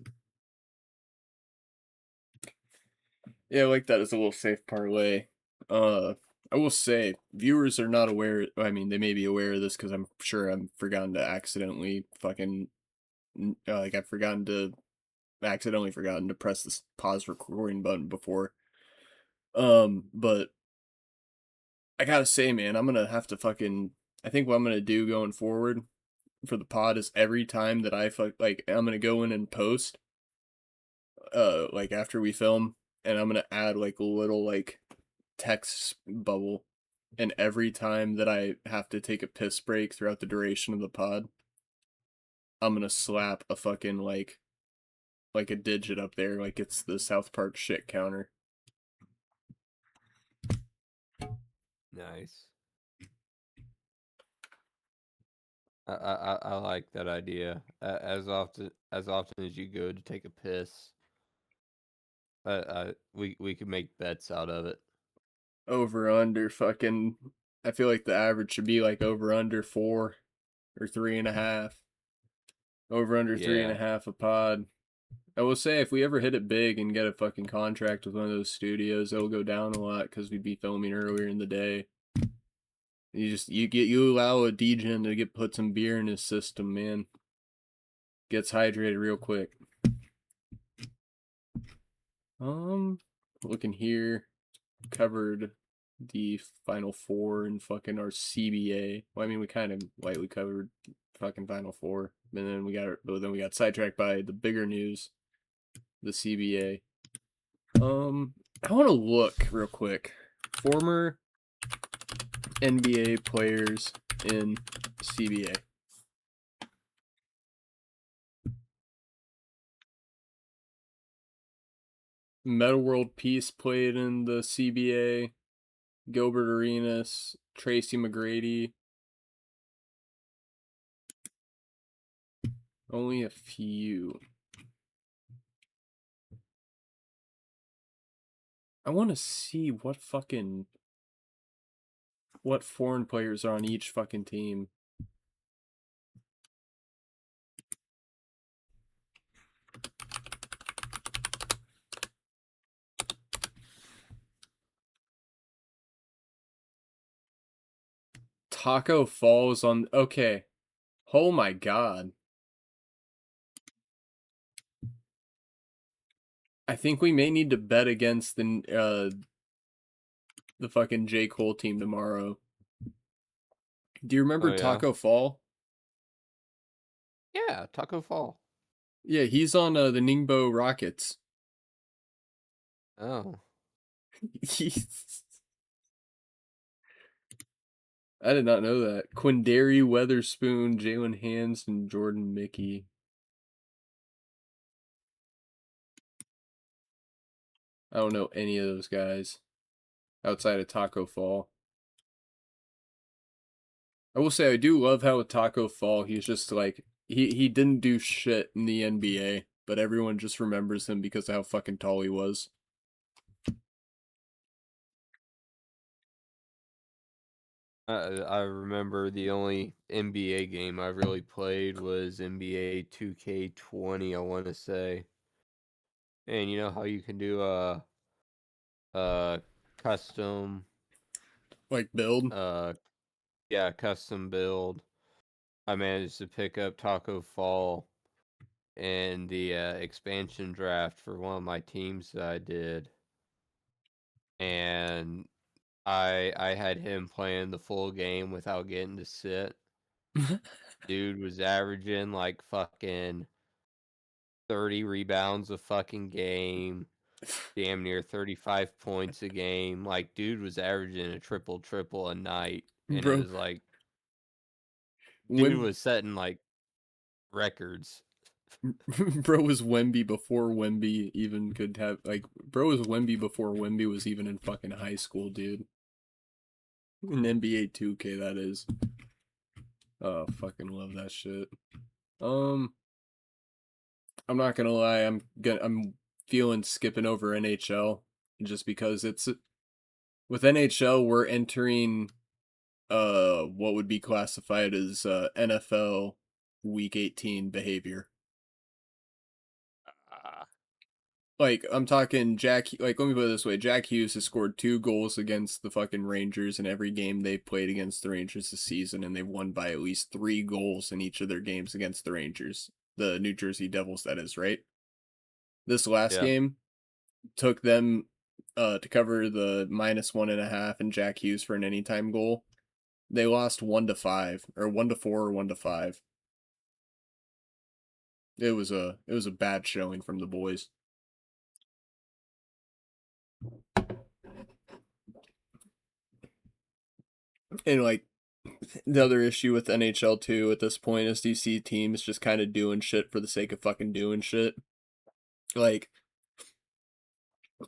Yeah, I like that as a little safe parlay. I will say, viewers are not aware. I mean, they may be aware of this because I'm sure I've forgotten to accidentally fucking like accidentally forgotten to press this pause recording button before. But I gotta say, man, I'm gonna have to fucking. I think what I'm gonna do going forward for the pod is every time that I'm gonna go in and post, like after we film, and I'm gonna add like a little like text bubble, and every time that I have to take a piss break throughout the duration of the pod, I'm gonna slap a fucking like a digit up there, like it's the South Park shit counter. Nice. I like that idea. As often as you go to take a piss, we could make bets out of it. Over under fucking. I feel like the average should be like over under 4 or 3.5. Over under Yeah. 3.5 a pod. I will say, if we ever hit it big and get a fucking contract with one of those studios, it'll go down a lot because we'd be filming earlier in the day. You allow a degen to put some beer in his system, man. Gets hydrated real quick. Looking here, covered the Final Four and fucking our CBA. Well, I mean, we kind of lightly covered fucking Final Four, and then we got sidetracked by the bigger news, the CBA. I want to look real quick. Former NBA players in CBA. Metal World Peace played in the CBA. Gilbert Arenas, Tracy McGrady. Only a few. I want to see what foreign players are on each fucking team. Taco Falls on. Okay. Oh my god. I think we may need to bet against the fucking J. Cole team tomorrow. Do you remember Taco Fall? Yeah, Taco Fall. Yeah, he's on the Ningbo Rockets. Oh. I did not know that. Quindary, Weatherspoon, Jalen Hands, and Jordan Mickey. I don't know any of those guys outside of Taco Fall. I will say I do love how with Taco Fall he's just like he didn't do shit in the NBA, but everyone just remembers him because of how fucking tall he was. I remember the only NBA game I really played was NBA 2K20, I want to say. And you know how you can do a custom Like build. yeah, custom build. I managed to pick up Taco Fall in the expansion draft for one of my teams that I did. And I had him playing the full game without getting to sit. Dude was averaging like fucking 30 rebounds a fucking game, damn near 35 points a game. Like, dude was averaging a triple a night. And it Bro, was like, dude Wim was setting like records. Bro was Wemby before Wemby even could have like bro was Wemby before Wemby was even in fucking high school, dude. In NBA 2K that is. Oh, fucking love that shit. I'm not gonna lie, I'm feeling skipping over NHL just because it's with NHL we're entering what would be classified as NFL week 18 behavior. Like, I'm talking like, let me put it this way. Jack Hughes has scored 2 goals against the fucking Rangers in every game they've played against the Rangers this season, and they've won by at least 3 goals in each of their games against the Rangers. The New Jersey Devils, that is, right? This last Yeah. game took them to cover the -1.5 and Jack Hughes for an anytime goal. They lost 1-5, or 1-4 or 1-5. It was a bad showing from the boys. And like the other issue with NHL too at this point is you see teams just kind of doing shit for the sake of fucking doing shit. Like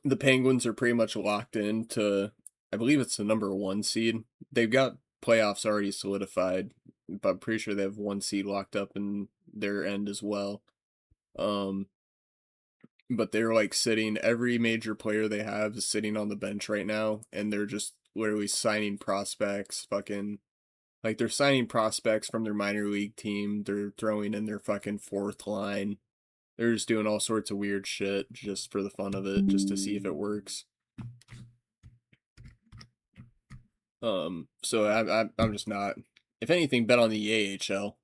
the Penguins are pretty much locked into, I believe it's the number 1 seed. They've got playoffs already solidified, but I'm pretty sure they have 1 seed locked up in their end as well. But they're like sitting, every major player they have is sitting on the bench right now, and they're just literally signing prospects, fucking like they're signing prospects from their minor league team. They're throwing in their fucking 4th line. They're just doing all sorts of weird shit just for the fun of it, just to see if it works. So I'm just not. If anything, bet on the AHL.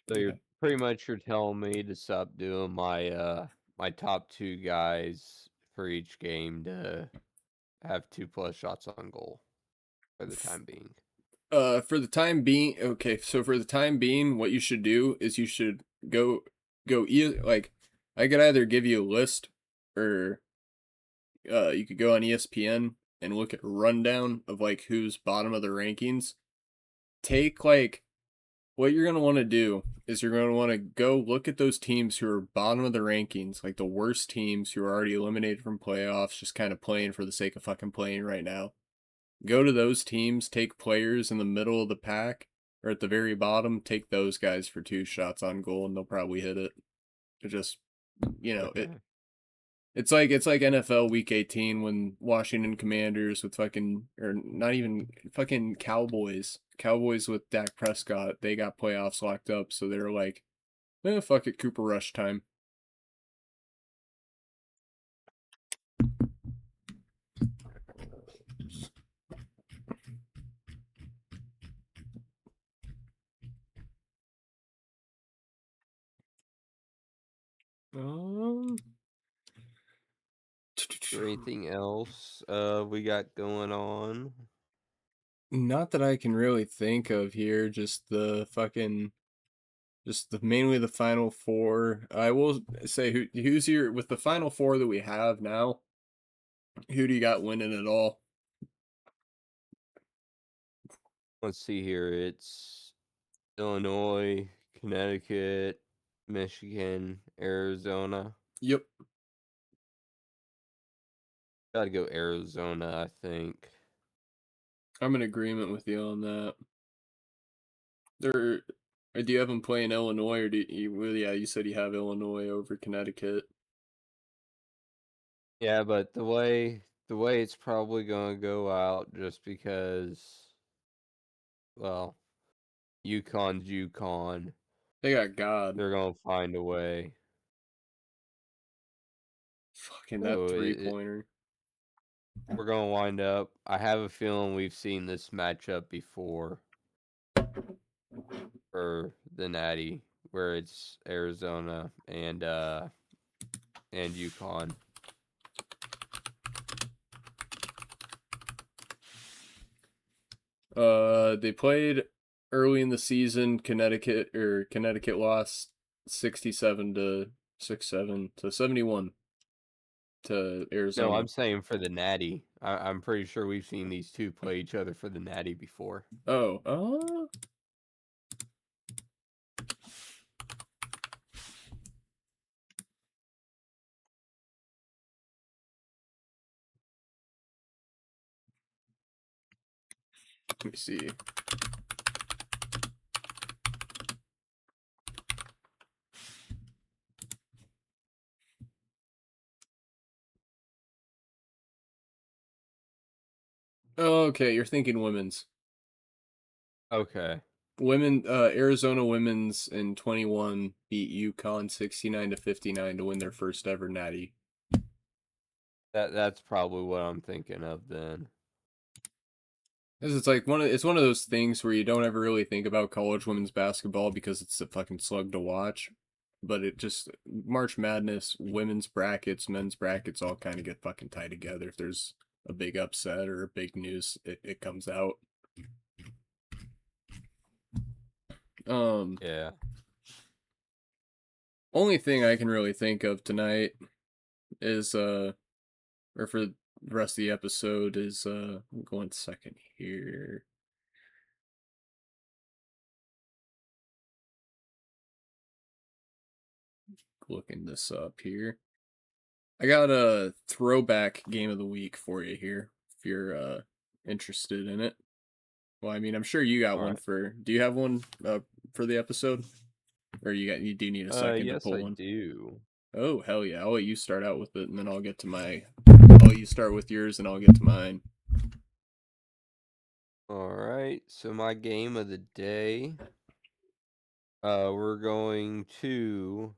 So you're telling me to stop doing my my top 2 guys for each game to have 2+ shots on goal for the time being. For the time being, okay. So for the time being, what you should do is you should go like I could either give you a list, or you could go on ESPN and look at a rundown of like who's bottom of the rankings. Take like what you're going to want to do is you're going to want to go look at those teams who are bottom of the rankings, like the worst teams who are already eliminated from playoffs, just kind of playing for the sake of fucking playing right now. Go to those teams, take players in the middle of the pack or at the very bottom, take those guys for 2 shots on goal, and they'll probably hit it. It just, Okay. it's like NFL Week 18 when Washington Commanders with fucking, or not even fucking Cowboys with Dak Prescott, they got playoffs locked up, so they're like, fuck it, Cooper Rush time. Is there anything else we got going on? Not that I can really think of here, just the fucking, mainly the final 4. I will say who's your, with the final 4 that we have now, who do you got winning it all? Let's see here. It's Illinois, Connecticut, Michigan, Arizona. Yep. Gotta go Arizona, I think. I'm in agreement with you on that. Do you have them playing Illinois, or do you? Well, yeah, you said you have Illinois over Connecticut. Yeah, but the way it's probably gonna go out, just because, well, UConn's UConn. They got God. They're gonna find a way. Fucking that So 3-pointer. we're gonna wind up. I have a feeling we've seen this matchup before for the Natty, where it's Arizona and UConn. They played early in the season. Connecticut lost 67 to 67 to 71 to Arizona. No, I'm saying for the Natty. I'm pretty sure we've seen these two play each other for the Natty before. Oh, let me see. Oh, okay, you're thinking women's. Okay. Arizona women's in 21 beat UConn 69 to 59 to win their first ever Natty. That's probably what I'm thinking of then. It's like it's one of those things where you don't ever really think about college women's basketball because it's a fucking slug to watch. But it just March Madness, women's brackets, men's brackets all kind of get fucking tied together. If there's a big upset or a big news, it comes out. Yeah. Only thing I can really think of tonight is or for the rest of the episode is go 1 second here. Looking this up here. I got a throwback game of the week for you here if you're interested in it. Well, I mean, I'm sure you got All one right. for. Do you have one for the episode? Or you do need a second to Yes, pull I one? do. Oh, hell yeah. I'll let you start out with it and then I'll get to I'll let you start with yours and I'll get to mine. All right. So my game of the day, we're going to.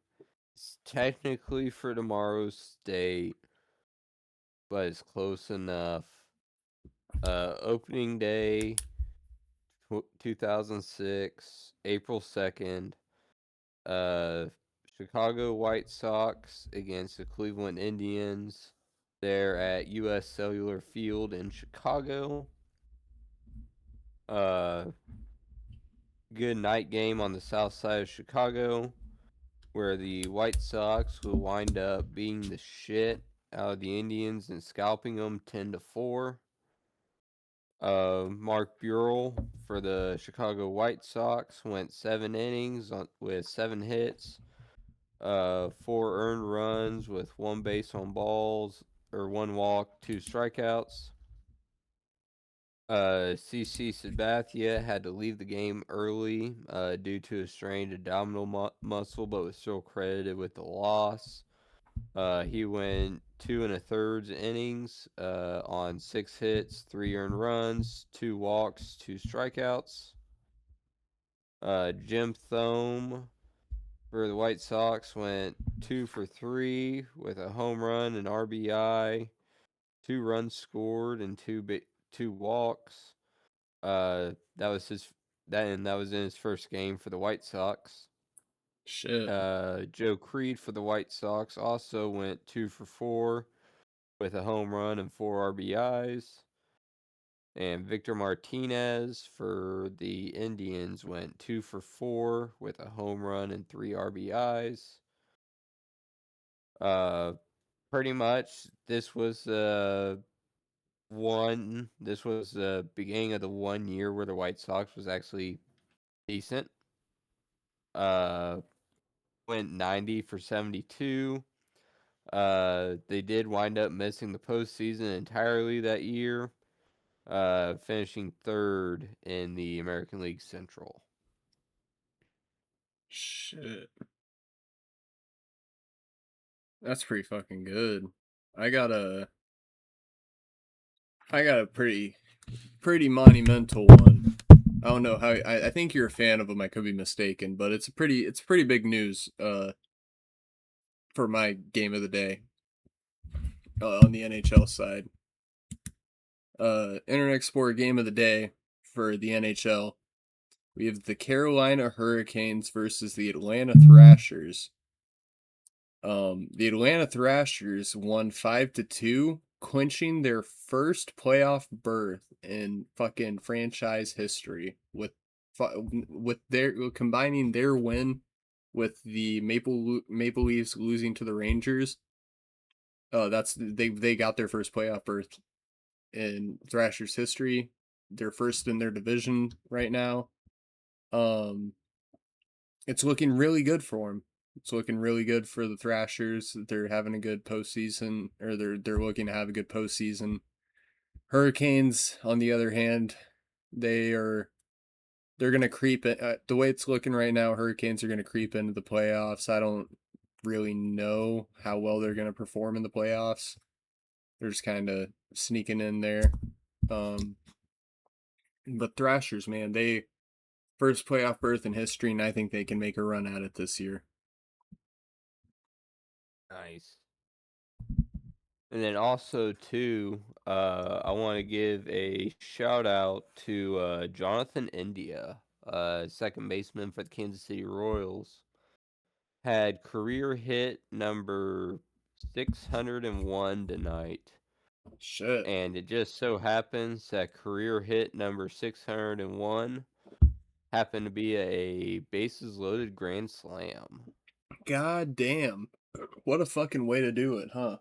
It's technically for tomorrow's state, but it's close enough. Opening day, 2006, April 2nd. Chicago White Sox against the Cleveland Indians. They're at U.S. Cellular Field in Chicago. Good night game on the south side of Chicago, where the White Sox will wind up beating the shit out of the Indians and scalping them 10-4. Mark Burrell for the Chicago White Sox went 7 innings with 7 hits, 4 earned runs with 1 base on balls, or 1 walk, 2 strikeouts. CC Sabathia had to leave the game early due to a strained abdominal muscle, but was still credited with the loss. He went 2 1/3 innings on 6 hits, 3 earned runs, 2 walks, 2 strikeouts. Jim Thome for the White Sox went 2 for 3 with a home run and RBI, 2 runs scored and 2 walks. That was in his first game for the White Sox. Shit. Joe Creed for the White Sox also went 2 for 4 with a home run and 4 RBIs. And Victor Martinez for the Indians went 2 for 4 with a home run and 3 RBIs. Pretty much this was the beginning of the 1 year where the White Sox was actually decent. went 90 for 72. They did wind up missing the postseason entirely that year, finishing third in the American League Central. Shit. That's pretty fucking good. I got a pretty monumental one. I don't know how I think you're a fan of him. I could be mistaken, but it's pretty big news for my game of the day on the NHL side. Internet Sport game of the day for the NHL. We have the Carolina Hurricanes versus the Atlanta Thrashers. The Atlanta Thrashers won 5-2, clinching their first playoff berth in fucking franchise history with their combining their win with the Maple Leafs losing to the Rangers. That's they got their first playoff berth in Thrashers history. They're first in their division right now. It's looking really good for them. It's looking really good for the Thrashers. They're having a good postseason, or they're looking to have a good postseason. Hurricanes, on the other hand, they're gonna creep it. The way it's looking right now, Hurricanes are gonna creep into the playoffs. I don't really know how well they're gonna perform in the playoffs. They're just kind of sneaking in there. But Thrashers, man, they first playoff berth in history, and I think they can make a run at it this year. Nice. And then also, too, I want to give a shout out to Jonathan India, second baseman for the Kansas City Royals. Had career hit number 601 tonight. Shit. And it just so happens that career hit number 601 happened to be a bases loaded grand slam. God damn. What a fucking way to do it, huh?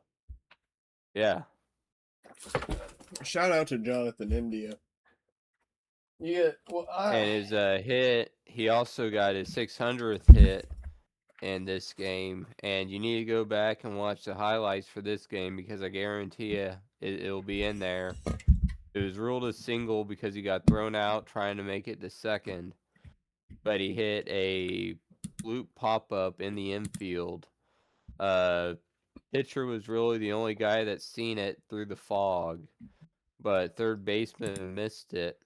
Yeah. Shout out to Jonathan India. Yeah, well, And his hit, he also got his 600th hit in this game. And you need to go back and watch the highlights for this game because I guarantee you it'll be in there. It was ruled a single because he got thrown out trying to make it to second. But he hit a loop pop-up in the infield. Pitcher was really the only guy that seen it through the fog. But third baseman missed it.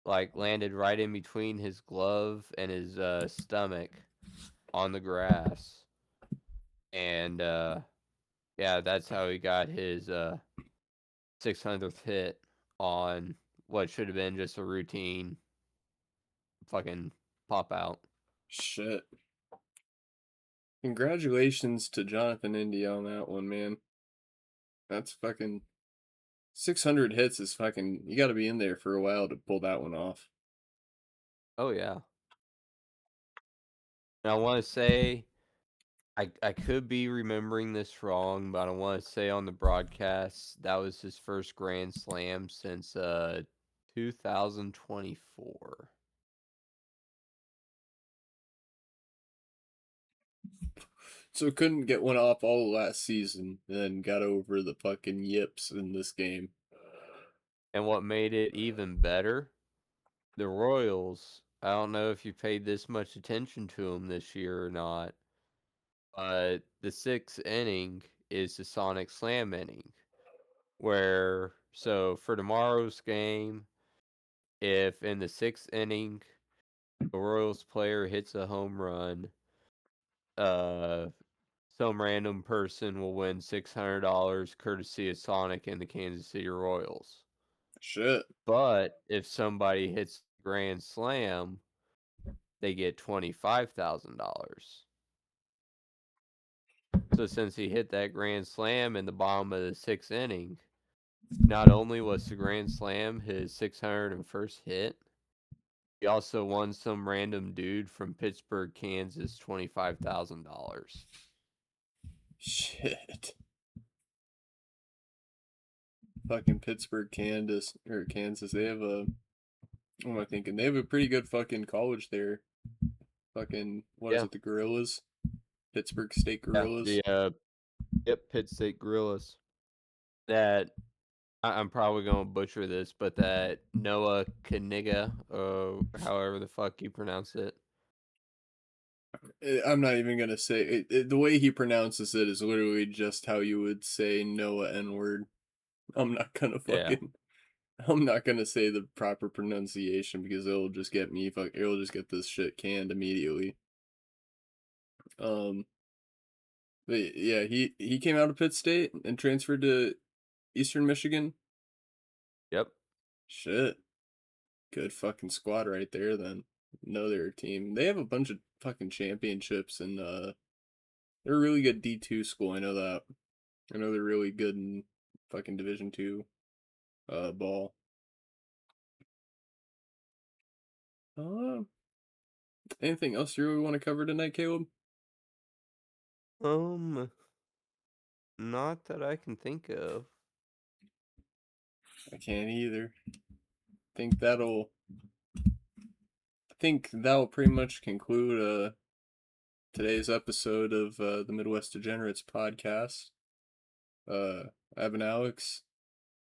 Like, landed right in between his glove and his stomach on the grass. And, yeah, that's how he got his 600th hit on what should have been just a routine fucking pop out. shit. Congratulations to Jonathan India on that one, man. That's fucking 600 hits is fucking, you got to be in there for a while to pull that one off. Oh, yeah. And I want to say, I could be remembering this wrong, but I want to say on the broadcast, that was his first Grand Slam since 2024. So couldn't get one off all last season, then got over the fucking yips in this game. And what made it even better, the Royals, I don't know if you paid this much attention to them this year or not, but the sixth inning is the Sonic Slam inning. So for tomorrow's game, if in the sixth inning the Royals player hits a home run, some random person will win $600 courtesy of Sonic and the Kansas City Royals. Shit. But if somebody hits Grand Slam, they get $25,000. So since he hit that Grand Slam in the bottom of the sixth inning, not only was the Grand Slam his 601st hit, he also won some random dude from Pittsburgh, Kansas, $25,000. Shit. Fucking Pittsburgh, Kansas. They have a, what am I thinking? They have a pretty good fucking college there. Fucking, what is it, the Gorillas? Pittsburgh State Gorillas? Yeah, Pitt State Gorillas. That, I'm probably going to butcher this, but that Noah Kaniga, or however the fuck you pronounce it. I'm not even gonna say it, the way he pronounces it is literally just how you would say Noah N-word. I'm not gonna fucking I'm not gonna say the proper pronunciation because it'll just get me it'll just get this shit canned immediately. But yeah, he came out of Pitt State and transferred to Eastern Michigan. Yep. Shit. Good fucking squad right there then. Know their team. They have a bunch of fucking championships and they're a really good D2 school, I know that. I know they're really good in fucking Division 2 ball. Anything else you really want to cover tonight, Caleb? Not that I can think of. I can't either. I think that'll pretty much conclude today's episode of the Midwest Degenerates podcast. I've been Alex.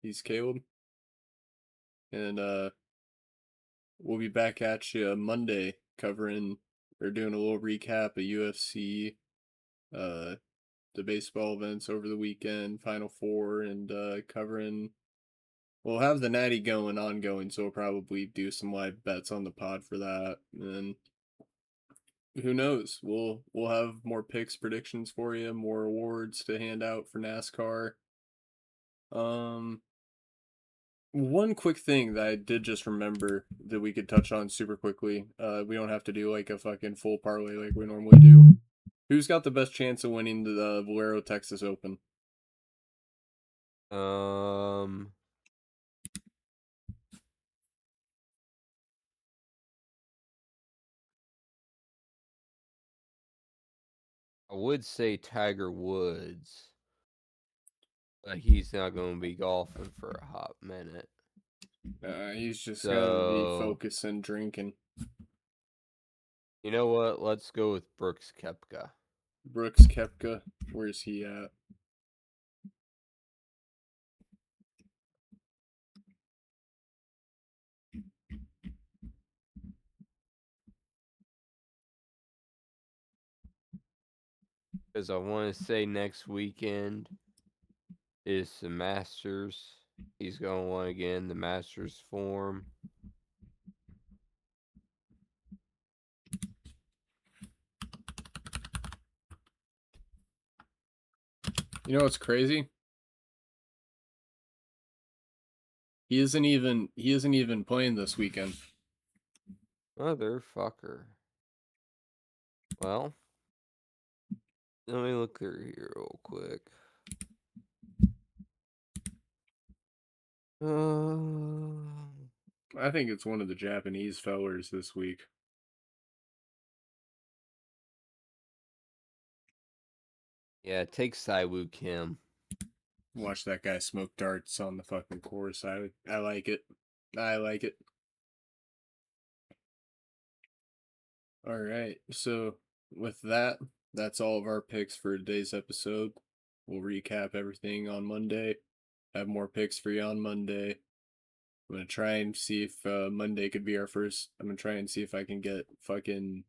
He's Caleb. And we'll be back at you Monday covering or doing a little recap of UFC, the baseball events over the weekend, Final Four, and covering. We'll have the Natty ongoing, so we'll probably do some live bets on the pod for that. And who knows? We'll have more picks, predictions for you, more awards to hand out for NASCAR. One quick thing that I did just remember that we could touch on super quickly. We don't have to do like a fucking full parlay like we normally do. Who's got the best chance of winning the Valero Texas Open? I would say Tiger Woods, but he's not going to be golfing for a hot minute. He's just gonna be focusing drinking. You know what? Let's go with Brooks Koepka. Brooks Koepka, where's he at? Because I want to say next weekend is the Masters. He's going to want to get in the Masters form. You know what's crazy? He isn't even playing this weekend. Motherfucker. Well, let me look through here real quick. I think it's one of the Japanese fellers this week. Yeah, take Siwoo Kim. Watch that guy smoke darts on the fucking course. I like it. I like it. All right. So with that, that's all of our picks for today's episode. We'll recap everything on Monday. Have more picks for you on Monday. I'm gonna try and see if Monday could be our first. I'm gonna try and see if I can get fucking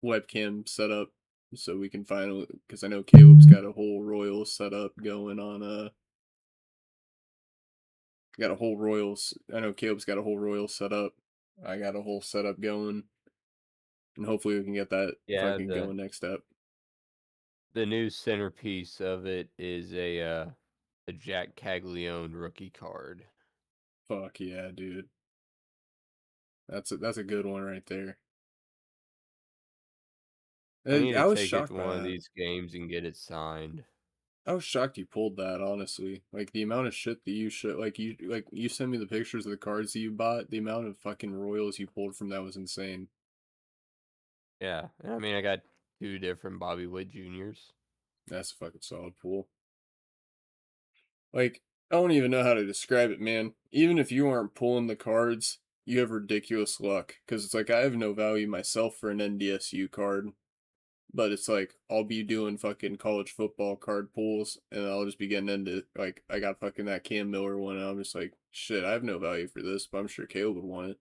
webcam set up so we can finally, because I know Caleb's got a whole Royal setup going on. Got a whole Royals. I know Caleb's got a whole Royal setup. I got a whole setup going, and hopefully we can get that fucking going next up. The new centerpiece of it is a Jac Caglianone rookie card. Fuck yeah, dude. That's a good one right there. I need to was take it shocked to by one of that. these games and get it signed. I was shocked you pulled that, honestly. Like the amount of shit that you you send me the pictures of the cards that you bought, the amount of fucking Royals you pulled from that was insane. Yeah, I mean I got 2 different Bobby Witt Juniors. That's a fucking solid pool. Like, I don't even know how to describe it, man. Even if you aren't pulling the cards, you have ridiculous luck because it's like I have no value myself for an NDSU card, but it's like I'll be doing fucking college football card pools and I'll just be getting into like I got fucking that Cam Miller one and I'm just like shit, I have no value for this, but I'm sure Caleb would want it.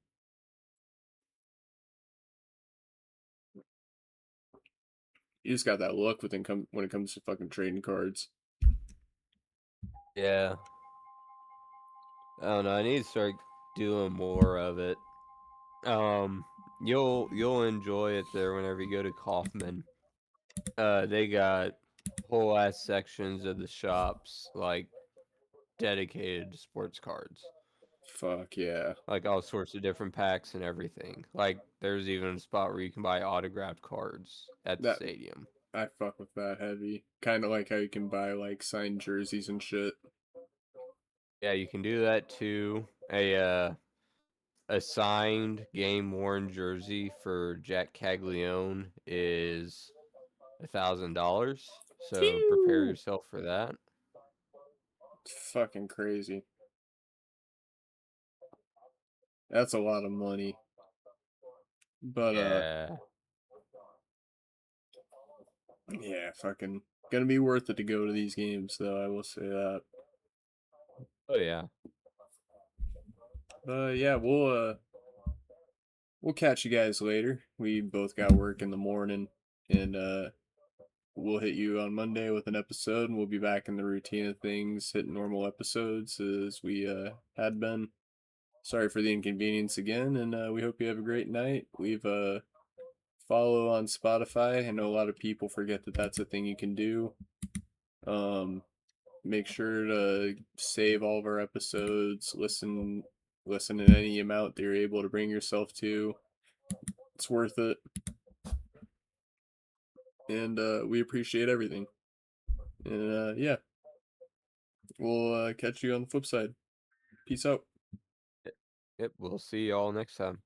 You just got that luck when it comes to fucking trading cards. Yeah. I don't know. I need to start doing more of it. You'll enjoy it there whenever you go to Kaufman. They got whole ass sections of the shops like dedicated to sports cards. Fuck yeah. Like all sorts of different packs and everything. Like there's even a spot where you can buy autographed cards at the That stadium. I fuck with that heavy. Kind of like how you can buy like signed jerseys and shit. Yeah, you can do that too. A signed game worn jersey for Jac Caglianone is $1,000. So prepare Phew! yourself for that. Fucking crazy. That's a lot of money. But Yeah. yeah, fucking gonna be worth it to go to these games though, I will say that. Oh yeah. Yeah, we'll catch you guys later. We both got work in the morning and we'll hit you on Monday with an episode and we'll be back in the routine of things, hitting normal episodes as we had been. Sorry for the inconvenience again, and we hope you have a great night. We've follow on Spotify. I know a lot of people forget that that's a thing you can do. Make sure to save all of our episodes. Listen in any amount that you're able to bring yourself to. It's worth it, and we appreciate everything. And yeah, we'll catch you on the flip side. Peace out. Yep. We'll see y'all next time.